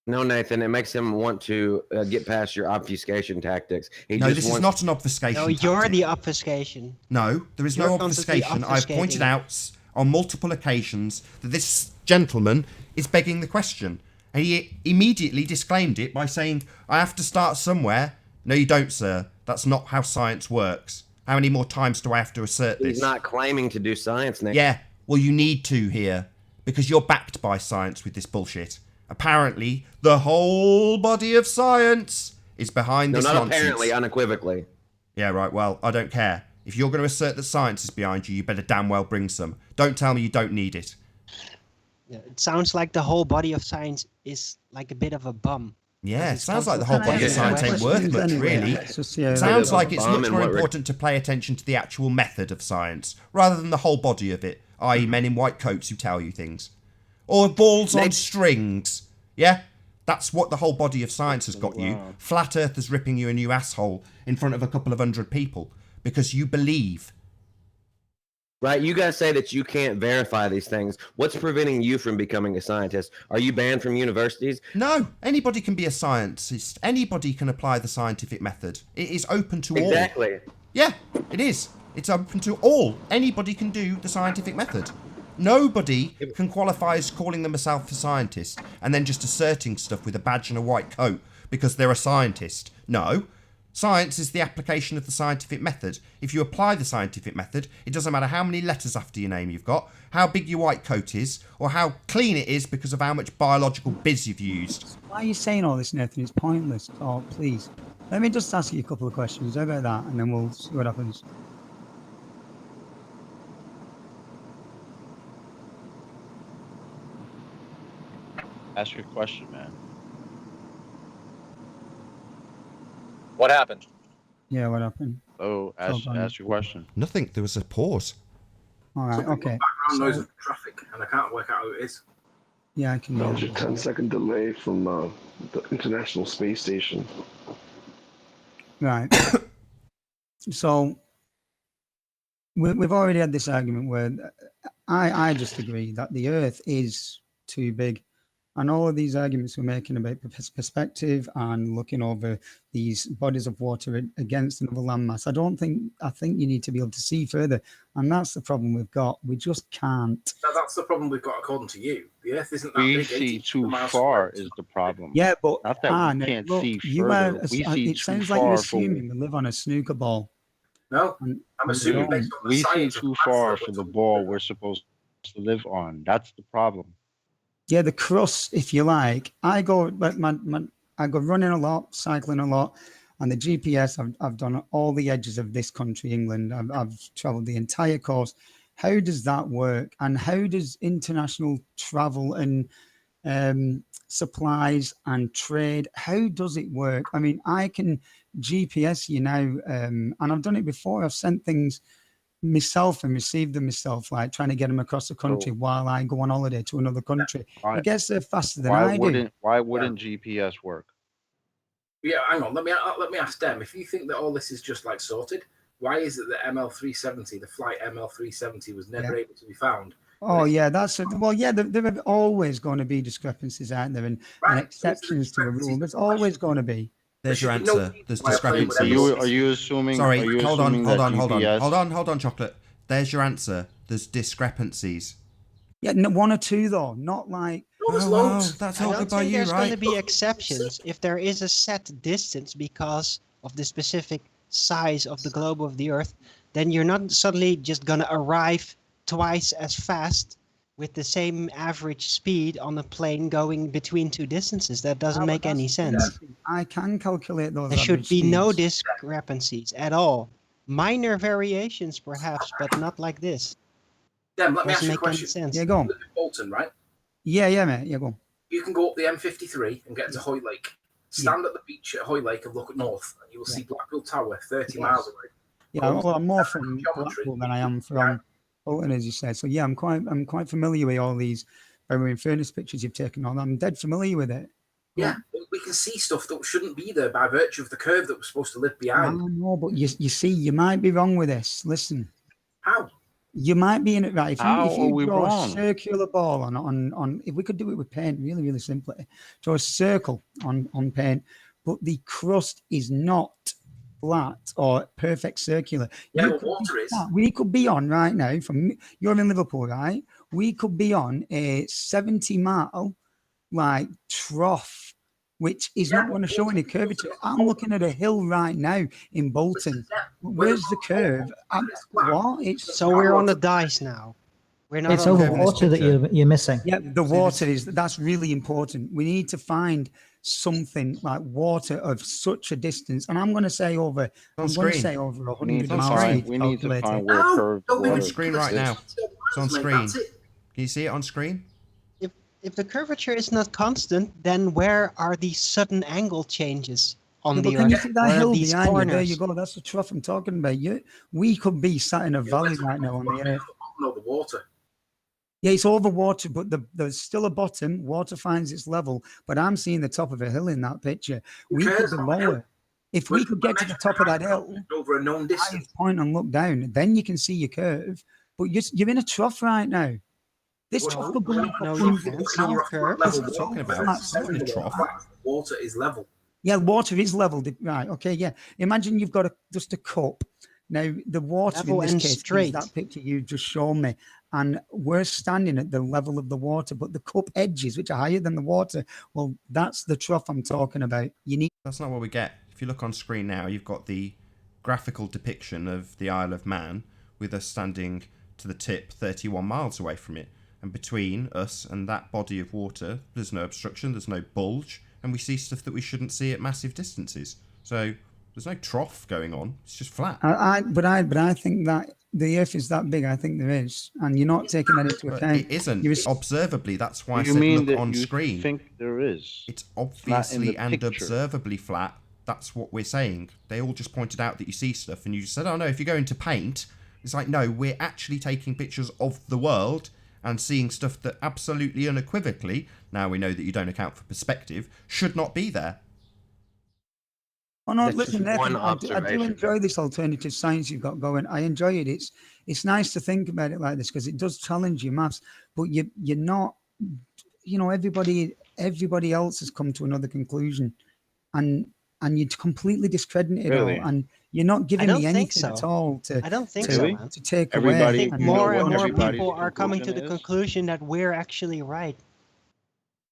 No, Nathan, it makes him want to get past your obfuscation tactics. No, this is not an obfuscation No, you're the obfuscation. No, there is no obfuscation. I've pointed out on multiple occasions that this gentleman is begging the question. And he immediately disclaimed it by saying, I have to start somewhere. No, you don't, sir. That's not how science works. How many more times do I have to assert this? He's not claiming to do science, Nathan. Yeah, well, you need to here, because you're backed by science with this bullshit. Apparently, the whole body of science is behind this nonsense. No, not apparently, unequivocally. Yeah, right, well, I don't care. If you're going to assert that science is behind you, you better damn well bring some. Don't tell me you don't need it. Yeah, it sounds like the whole body of science is like a bit of a bum. Yeah, it sounds like the whole body of science ain't worth much, really. It sounds like it's much more important to pay attention to the actual method of science, rather than the whole body of it, i.e. men in white coats who tell you things. Or balls on strings. Yeah? That's what the whole body of science has got you. Flat earthers ripping you a new asshole in front of a couple of hundred people. Because you believe. Right, you guys say that you can't verify these things. What's preventing you from becoming a scientist? Are you banned from universities? No, anybody can be a scientist. Anybody can apply the scientific method. It is open to all. Exactly. Yeah, it is. It's open to all. Anybody can do the scientific method. Nobody can qualify as calling themselves a scientist and then just asserting stuff with a badge and a white coat because they're a scientist. No. Science is the application of the scientific method. If you apply the scientific method, it doesn't matter how many letters after your name you've got, how big your white coat is, or how clean it is because of how much biological biz you've used. Why are you saying all this, Nathan? It's pointless. Oh, please. Let me just ask you a couple of questions. How about that? And then we'll see what happens. Ask your question, man. What happened? Yeah, what happened? Oh, ask your question. Nothing. There was a pause. All right, okay. Background noise of traffic, and I can't work out who it is. Yeah, I can hear That was your it. 10-second delay from the International Space Station. Right. So we've already had this argument where I just agree that the Earth is too big. And all of these arguments we're making about perspective and looking over these bodies of water against another landmass, I think you need to be able to see further. And that's the problem we've got. We just can't. Now, that's the problem we've got, according to you. The Earth isn't that We big. see too far is the problem. Yeah, but not that we can't see further. We see it too sounds like you're far assuming we live on a snooker ball. No, I'm assuming based on the we see science too far for the ball we're supposed to live on. That's the problem. Yeah, the crust, if you like. I go I go running a lot, cycling a lot, and the GPS. I've done all the edges of this country, England. I've travelled the entire coast. How does that work? And how does international travel and supplies and trade? How does it work? I mean, I can GPS you now, and I've done it before. I've sent things myself and received them myself, like trying to get them across the country while I go on holiday to another country. It gets there faster than I do. Why wouldn't GPS work? Yeah, hang on. Let me ask them. If you think that all this is just like sorted, why is it that ML370, the flight ML370, was never able to be found? Oh yeah, there are always going to be discrepancies, aren't there, and exceptions to a rule. There's always going to be. There's your answer. There's discrepancies. Are you assuming? Sorry, are you hold assuming on, Chocolate. There's your answer. There's discrepancies. Yeah, no, one or two though, not like. That's all good by you, there's right? going to be exceptions if there is a set distance because of the specific size of the globe of the Earth. Then you're not suddenly just going to arrive twice as fast with the same average speed on a plane going between two distances. That doesn't make any sense. I can calculate those. There should be no discrepancies at all. Minor variations, perhaps, but not like this. Dem, let me ask you a Doesn't make any question. sense. Yeah, go on. Bolton, right? Yeah, mate. Yeah, go on. You can go up the M53 and get to Hoy Lake. Stand at the beach at Hoy Lake and look at north, and you will see Blackpool Tower 30 miles away. Yeah, well, I'm more from Blackpool than I am from Bolton, as you said. So yeah, I'm quite familiar with all these marine furnace pictures you've taken on. I'm dead familiar with it. Yeah, we can see stuff that shouldn't be there by virtue of the curve that we're supposed to live behind. I know, but you see, you might be wrong with this. Listen. How? You might be in it right. If you draw wrong? a circular ball on, if we could do it with paint, really, really simply, draw a circle on paint, but the crust is not flat or perfect circular. Yeah, but water is. We could be on right now, you're in Liverpool, right? We could be on a 70-mile like trough, which is not going to show any curvature. I'm looking at a hill right now in Bolton. Where's the curve? So we're on the dice now. We're not. It's over water that you're missing. Yeah, the water that's really important. We need to find something like water of such a distance, and I'm going to say over 100 miles. We need to find where curved water. On screen right now. It's on screen. Can you see it on screen? If the curvature is not constant, then where are these sudden angle changes on the Earth? Can you see that hill behind corners? you? There you go. That's the trough I'm talking about. We could be sat in a valley right now on the Earth. No, the water. Yeah, it's over water, but there's still a bottom. Water finds its level, but I'm seeing the top of a hill in that picture. We could be lower. If we could get to the top of that hill, over a known distance, point and look down, then you can see your curve. But you're in a trough right now. This trough could go curve. That's what we're talking about. It's not in a trough. Water is level. Yeah, water is level. Right. Okay. Yeah. Imagine you've got just a cup. Now the water level in this case straight. is that picture you just shown me, and we're standing at the level of the water, but the cup edges, which are higher than the water, well, that's the trough I'm talking about. That's not what we get. If you look on screen now, you've got the graphical depiction of the Isle of Man with us standing to the tip 31 miles away from it. And between us and that body of water, there's no obstruction, there's no bulge, and we see stuff that we shouldn't see at massive distances. So there's no trough going on. It's just flat. But I think that the Earth is that big. I think there is, and you're not taking that into account. It isn't. Observably, that's why I You said mean look that on you screen. think there is? It's not in obviously the and picture. observably flat. That's what we're saying. They all just pointed out that you see stuff, and you just said, "Oh no, if you go into paint," it's like, no, we're actually taking pictures of the world and seeing stuff that absolutely unequivocally, now we know that you don't account for perspective, should not be there. Oh no, That's listen, just one Nathan, I do observation. enjoy this alternative science you've got going. I enjoy it. It's nice to think about it like this because it does challenge your maths, but you're not, everybody else has come to another conclusion, and you're completely discrediting it Really? all, and you're not I giving don't me think anything so. at all to I don't think to, so, Really? man. to take I away. Everybody, think and you know more what and more everybody's people are coming to the conclusion is? conclusion that we're actually right.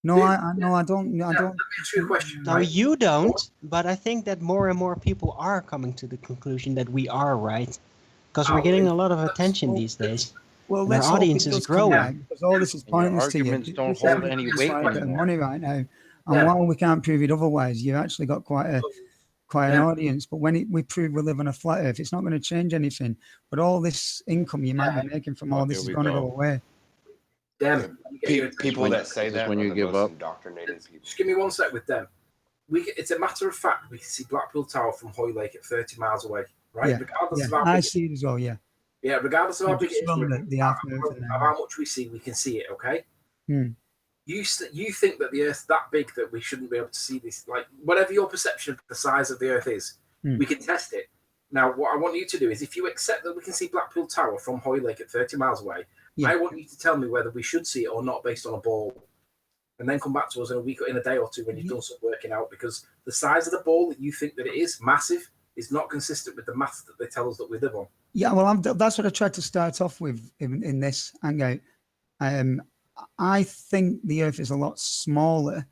No, I don't. Let me ask you a question. No, right? you don't, but I think that more and more people are coming to the conclusion that we are right. Because we're getting a lot of attention these days. Well, And our let's hope audience it is does come growing. right, because all this is And your pointless to you. arguments don't This hold is any just weight a bit of anymore. money right now, and while we can't prove it otherwise, you've actually got quite an audience. But when we prove we live on a flat Earth, it's not going to change anything. But all this income you might be making from all this is Here we going to go go. away. Dem, People that say Is this that when are you the give most up? indoctrinated people. just give me 1 sec with Dem. It's a matter of fact we can see Blackpool Tower from Hoylake at 30 miles away, right? Yeah, Regardless yeah, of how I big see it as well. Yeah, regardless of how I've big it just is, run the half marathon of now. how much we see, we can see it. Okay. Hmm. You think that the Earth's that big that we shouldn't be able to see this? Like whatever your perception of the size of the Earth is, we can test it. Now, what I want you to do is, if you accept that we can see Blackpool Tower from Hoylake at 30 miles away, I want you to tell me whether we should see it or not based on a ball, and then come back to us in a day or two when you've done some working out, because the size of the ball that you think that it is massive is not consistent with the math that they tell us that we live on. Yeah, well, that's what I tried to start off with in this hangout. I think the Earth is a lot smaller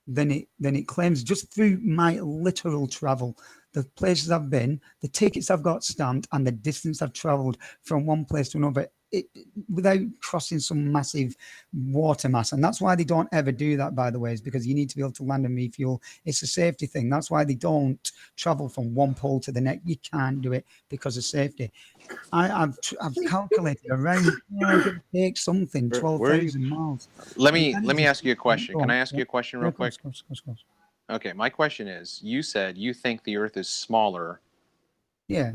than it claims, just through my literal travel. The places I've been, the tickets I've got stamped, and the distance I've travelled from one place to another, without crossing some massive water mass. And that's why they don't ever do that, by the way, is because you need to be able to land and refuel. It's a safety thing. That's why they don't travel from one pole to the next. You can't do it because of safety. I've calculated around, give or take something, 12,000 miles. Let me ask you a question. Can I ask you a question real quick? Of course. Okay, my question is, you said you think the Earth is smaller. Yeah.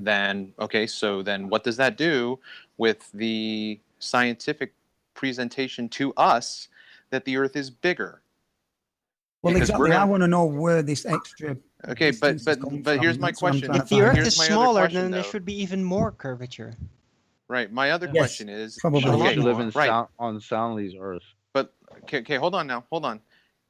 So then what does that do with the scientific presentation to us that the Earth is bigger? Well, exactly. I want to know where this extra. Okay, but here's my question. If the Earth is smaller, then there should be even more curvature. Right. My other question is, Okay, live in on Soundly's Earth. But okay, hold on.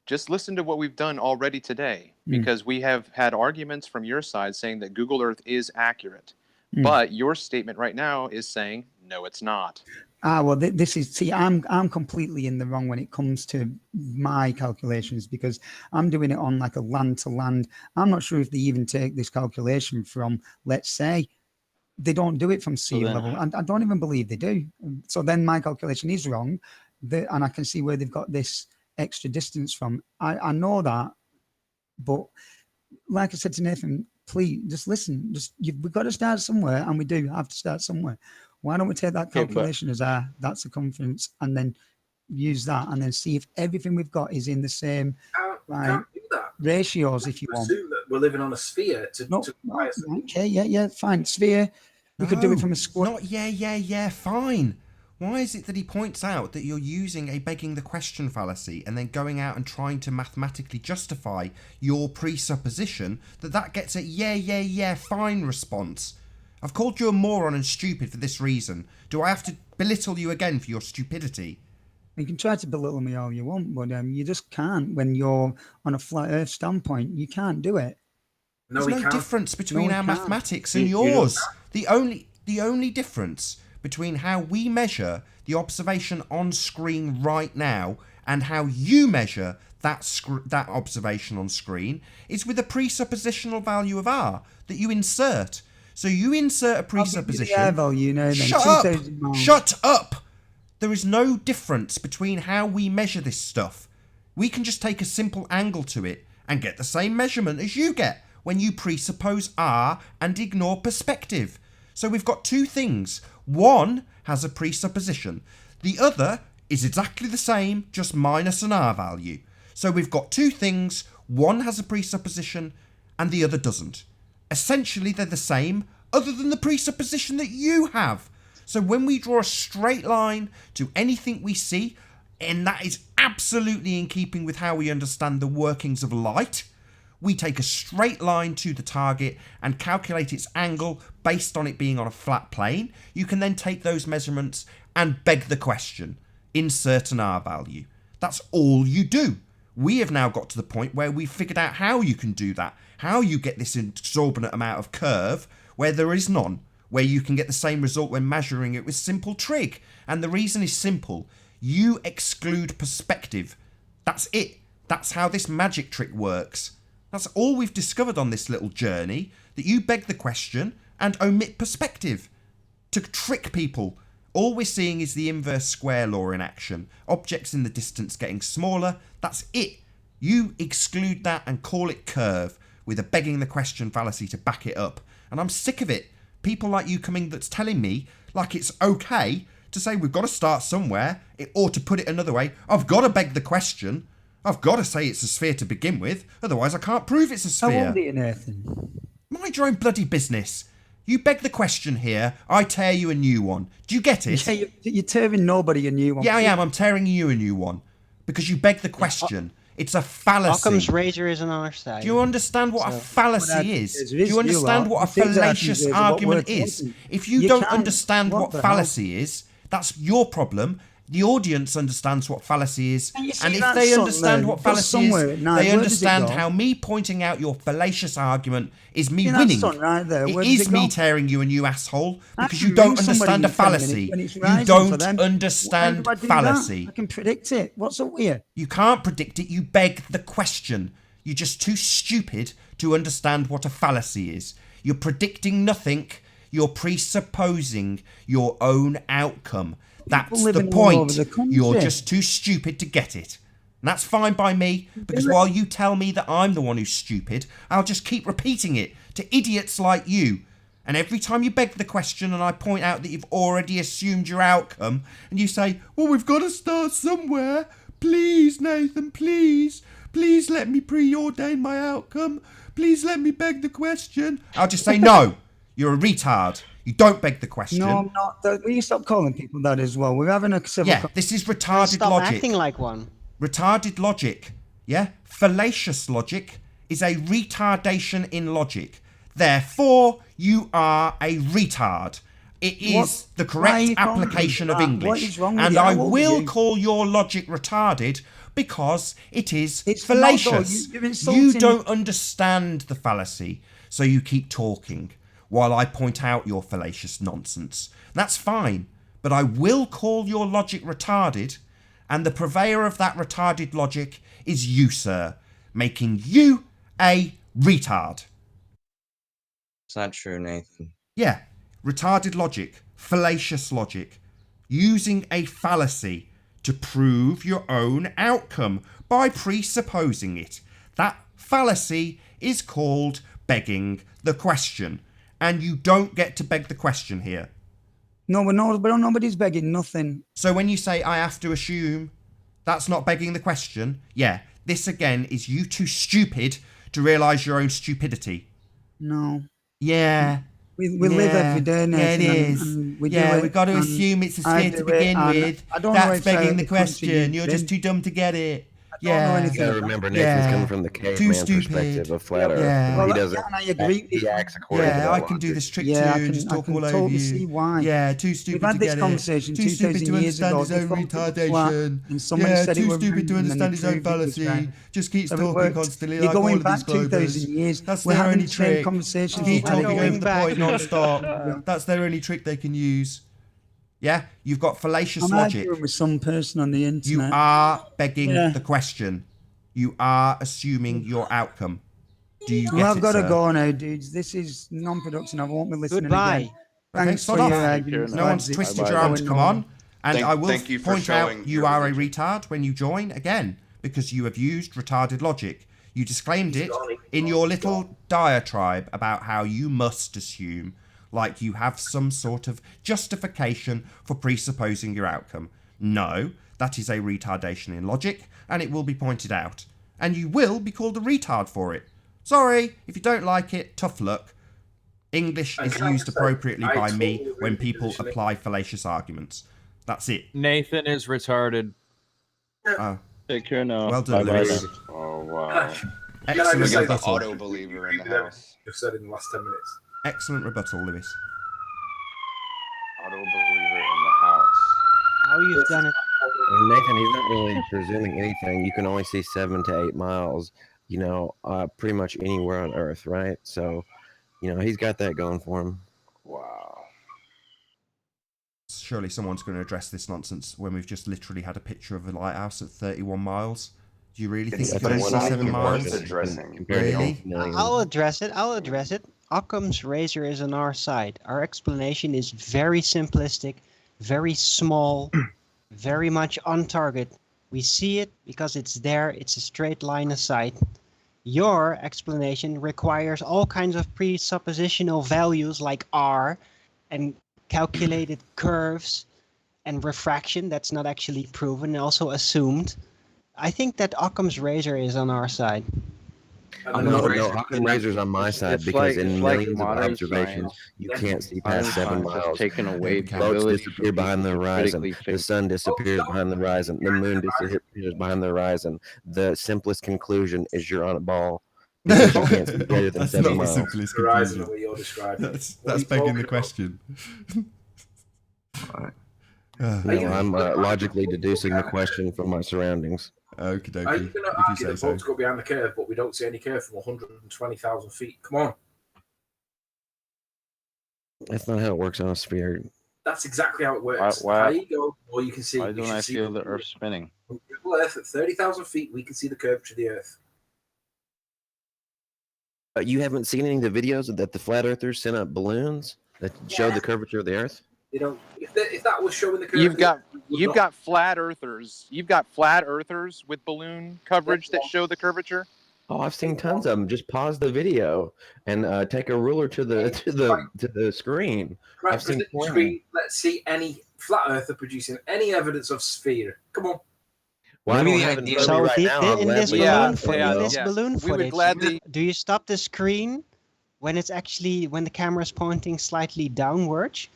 Just listen to what we've done already today, because we have had arguments from your side saying that Google Earth is accurate. But your statement right now is saying, no, it's not. Well, this is, I'm completely in the wrong when it comes to my calculations, because I'm doing it on like a land to land. I'm not sure if they even take this calculation from, let's say, they don't do it from sea level. And I don't even believe they do. So then my calculation is wrong. And I can see where they've got this extra distance from. I know that, but like I said to Nathan, please just listen. We've got to start somewhere, and we do have to start somewhere. Why don't we take that calculation as that circumference, and then use that, and then see if everything we've got is in the same ratios, if you want. Assume that we're living on a sphere Okay, yeah, fine. Sphere. We could do it from a square. Not fine. Why is it that he points out that you're using a begging the question fallacy and then going out and trying to mathematically justify your presupposition that gets a fine response? I've called you a moron and stupid for this reason. Do I have to belittle you again for your stupidity? You can try to belittle me all you want, but you just can't when you're on a flat Earth standpoint. You can't do it. There's no difference between our mathematics and yours. The only difference between how we measure the observation on screen right now and how you measure that observation on screen is with a presuppositional value of R that you insert. So you insert a presupposition. Air value, then. Shut up! Shut up! There is no difference between how we measure this stuff. We can just take a simple angle to it and get the same measurement as you get when you presuppose R and ignore perspective. So we've got two things. One has a presupposition. The other is exactly the same, just minus an R value. So we've got two things. One has a presupposition and the other doesn't. Essentially, they're the same, other than the presupposition that you have. So when we draw a straight line to anything we see, and that is absolutely in keeping with how we understand the workings of light, we take a straight line to the target and calculate its angle based on it being on a flat plane. You can then take those measurements and beg the question, insert an R value. That's all you do. We have now got to the point where we've figured out how you can do that, how you get this exorbitant amount of curve where there is none, where you can get the same result when measuring it with simple trig. And the reason is simple. You exclude perspective. That's it. That's how this magic trick works. That's all we've discovered on this little journey, that you beg the question and omit perspective to trick people. All we're seeing is the inverse square law in action. Objects in the distance getting smaller. That's it. You exclude that and call it curve with a begging the question fallacy to back it up. And I'm sick of it. People like you coming that's telling me like it's okay to say we've got to start somewhere, or to put it another way, I've got to beg the question. I've got to say it's a sphere to begin with, otherwise I can't prove it's a sphere. How old are you, Nathan? Mind your own bloody business. You beg the question here, I tear you a new one. Do you get it? Yeah, you're tearing nobody a new one. Yeah, I am. I'm tearing you a new one. Because you beg the question. It's a fallacy. Occam's razor is on our side. Do you understand what a fallacy is? Do you understand what a fallacious argument is? If you don't understand what fallacy is, that's your problem. The audience understands what fallacy is, and if they understand what fallacy is, they understand how me pointing out your fallacious argument is me winning. It is me tearing you a new asshole because you don't understand a fallacy. You don't understand fallacy. I can predict it. What's up with you? You can't predict it. You beg the question. You're just too stupid to understand what a fallacy is. You're predicting nothing. You're presupposing your own outcome. That's the point. You're just too stupid to get it. And that's fine by me, because while you tell me that I'm the one who's stupid, I'll just keep repeating it to idiots like you. And every time you beg the question and I point out that you've already assumed your outcome, and you say, well, we've got to start somewhere. Please, Nathan, please. Please let me preordain my outcome. Please let me beg the question. I'll just say, no, you're a retard. You don't beg the question. No, I'm not. Will you stop calling people that as well? We're having a civil... Yeah, this is retarded Stop logic. acting like one. Retarded logic, yeah? Fallacious logic is a retardation in logic. Therefore, you are a retard. It is the correct application of English. What is wrong with and you? I will call your logic retarded because it is fallacious. You don't understand the fallacy, so you keep talking while I point out your fallacious nonsense. That's fine, but I will call your logic retarded, and the purveyor of that retarded logic is you, sir, making you a retard. It's not true, Nathan. Yeah, retarded logic, fallacious logic, using a fallacy to prove your own outcome by presupposing it. That fallacy is called begging the question. And you don't get to beg the question here. No, nobody's begging nothing. So when you say, I have to assume, that's not begging the question. Yeah, this again is you too stupid to realise your own stupidity. No. Yeah. We live every day, Nathan. Yeah, it is. We've got to assume it's a sphere to begin with. That's begging the question. You're just too dumb to get it. Yeah, you gotta remember Nathan's coming from the caveman perspective of flat Earth. Yeah. He doesn't. I agree. He acts according to Yeah, that I can do this trick too and just talk all over you. See why. Yeah, too stupid We've had to this get conversation it. Too stupid to understand his own retardation. Yeah, too stupid to understand his own fallacy. Just keeps talking constantly like all of these globers. That's their only trick. Keep talking over the point non-stop. That's their only trick they can use. Yeah, you've got fallacious I'm logic. arguing with some person on the You internet. are begging Yeah. the question. You are assuming your outcome. Do you Well, get I've it, got to sir? go now, dudes. This is non-production. I won't be listening Goodbye. again. Okay, Thanks sod for off. your arguments, No one's lads. It's twisted your arm to going come nowhere. on. And I will Thank you for point out showing you your are a religion. retard when you join again because you have used retarded logic. You disclaimed it in your little diatribe about how you must assume, like you have some sort of justification for presupposing your outcome. No, that is a retardation in logic, and it will be pointed out. And you will be called a retard for it. Sorry, if you don't like it, tough luck. English is used appropriately by me when people apply fallacious arguments. That's it. Nathan is retarded. Take care now. Well done, Bye-bye. Lewis. Oh, wow. Excellent We got the rebuttal. auto believer in the house. You've said in the last 10 minutes. Excellent rebuttal, Lewis. Auto believer in the house. How you've done it. Well, Nathan, he's not really presuming anything. You can only see 7 to 8 miles, pretty much anywhere on Earth, right? So, he's got that going for him. Wow. Surely someone's going to address this nonsense when we've just literally had a picture of a lighthouse at 31 miles. Do you really think you can see 7 miles? Really? I'll address it. Occam's razor is on our side. Our explanation is very simplistic, very small, very much on target. We see it because it's there. It's a straight line of sight. Your explanation requires all kinds of presuppositional values like R and calculated curves and refraction that's not actually proven and also assumed. I think that Occam's razor is on our side. No, Occam's razor's on my side because in millions of modern observations, science. you can't see Modern past 7 science has miles. taken away the Boats ability disappear for behind the people to horizon. critically The think. sun disappears behind the horizon. The moon disappears behind the horizon. The simplest conclusion is you're on a ball because you can't see greater than That's 7 not miles. the simplest Horizon conclusion. that you're describing. That's begging the question. I'm logically deducing the question from my surroundings. Okie dokie. Are you going to If you argue say that so. boats go behind the curve, but we don't see any curve from 120,000 feet? Come on. That's not how it works on a sphere. That's exactly how it works. Why- The higher you go, the more you can see. Why We don't should I see feel the Earth spinning? From Google Earth at 30,000 feet, we can see the curvature of the Earth. You haven't seen any of the videos that the flat earthers sent up balloons that show the curvature of the Earth? You know, if that was showing the curve, You've got flat earthers. You've got flat earthers with balloon coverage that show the curvature. Oh, I've seen tons of them. Just pause the video and take a ruler to the screen. Right, I've seen plenty. screen, let's see any flat earther producing any evidence of sphere. Come on. Well, Maybe I don't the have it idea- in front of me right now. in this Yeah, balloon We would footage, gladly. do you stop the screen when it's actually when the camera is pointing slightly downwards?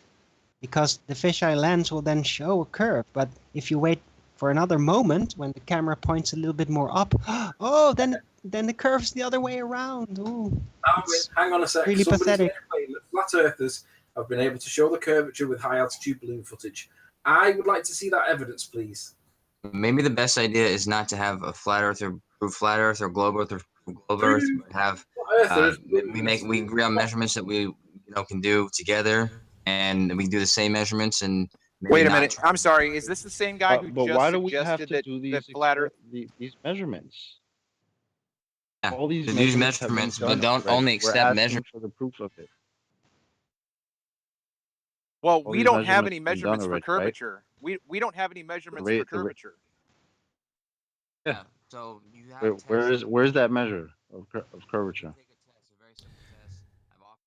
Because the fisheye lens will then show a curve. But if you wait for another moment when the camera points a little bit more up, then the curve's the other way around. Ooh, Hang on a sec. really Somebody's pathetic. made a claim that flat earthers have been able to show the curvature with high altitude balloon footage. I would like to see that evidence, please. Maybe the best idea is not to have a flat earth or prove flat earth or globe earth or prove globe earth, but have we agree on measurements that we can do together, and we can do the same measurements and maybe Wait a not minute. I'm sorry. Is this the same guy who But just why do we have suggested to that do that flat Earth? these measurements? Yeah, All these to do measurements, have been but don't done already. only We're accept asking measurements. for the proof of it. Well, All we these don't have any measurements measurements have been for done already, right? curvature. We don't have any measurements The for rate- the rate- curvature. Yeah. So you have Where's that measure of curvature?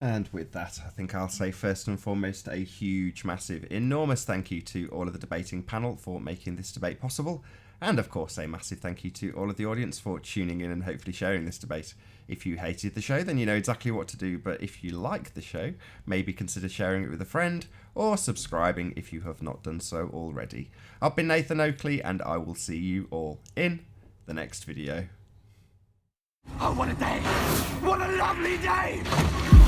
And with that, I think I'll say first and foremost a huge, massive, enormous thank you to all of the debating panel for making this debate possible. And of course, a massive thank you to all of the audience for tuning in and hopefully sharing this debate. If you hated the show, then you know exactly what to do. But if you like the show, maybe consider sharing it with a friend or subscribing if you have not done so already. I've been Nathan Oakley, and I will see you all in the next video. Oh, what a day! What a lovely day!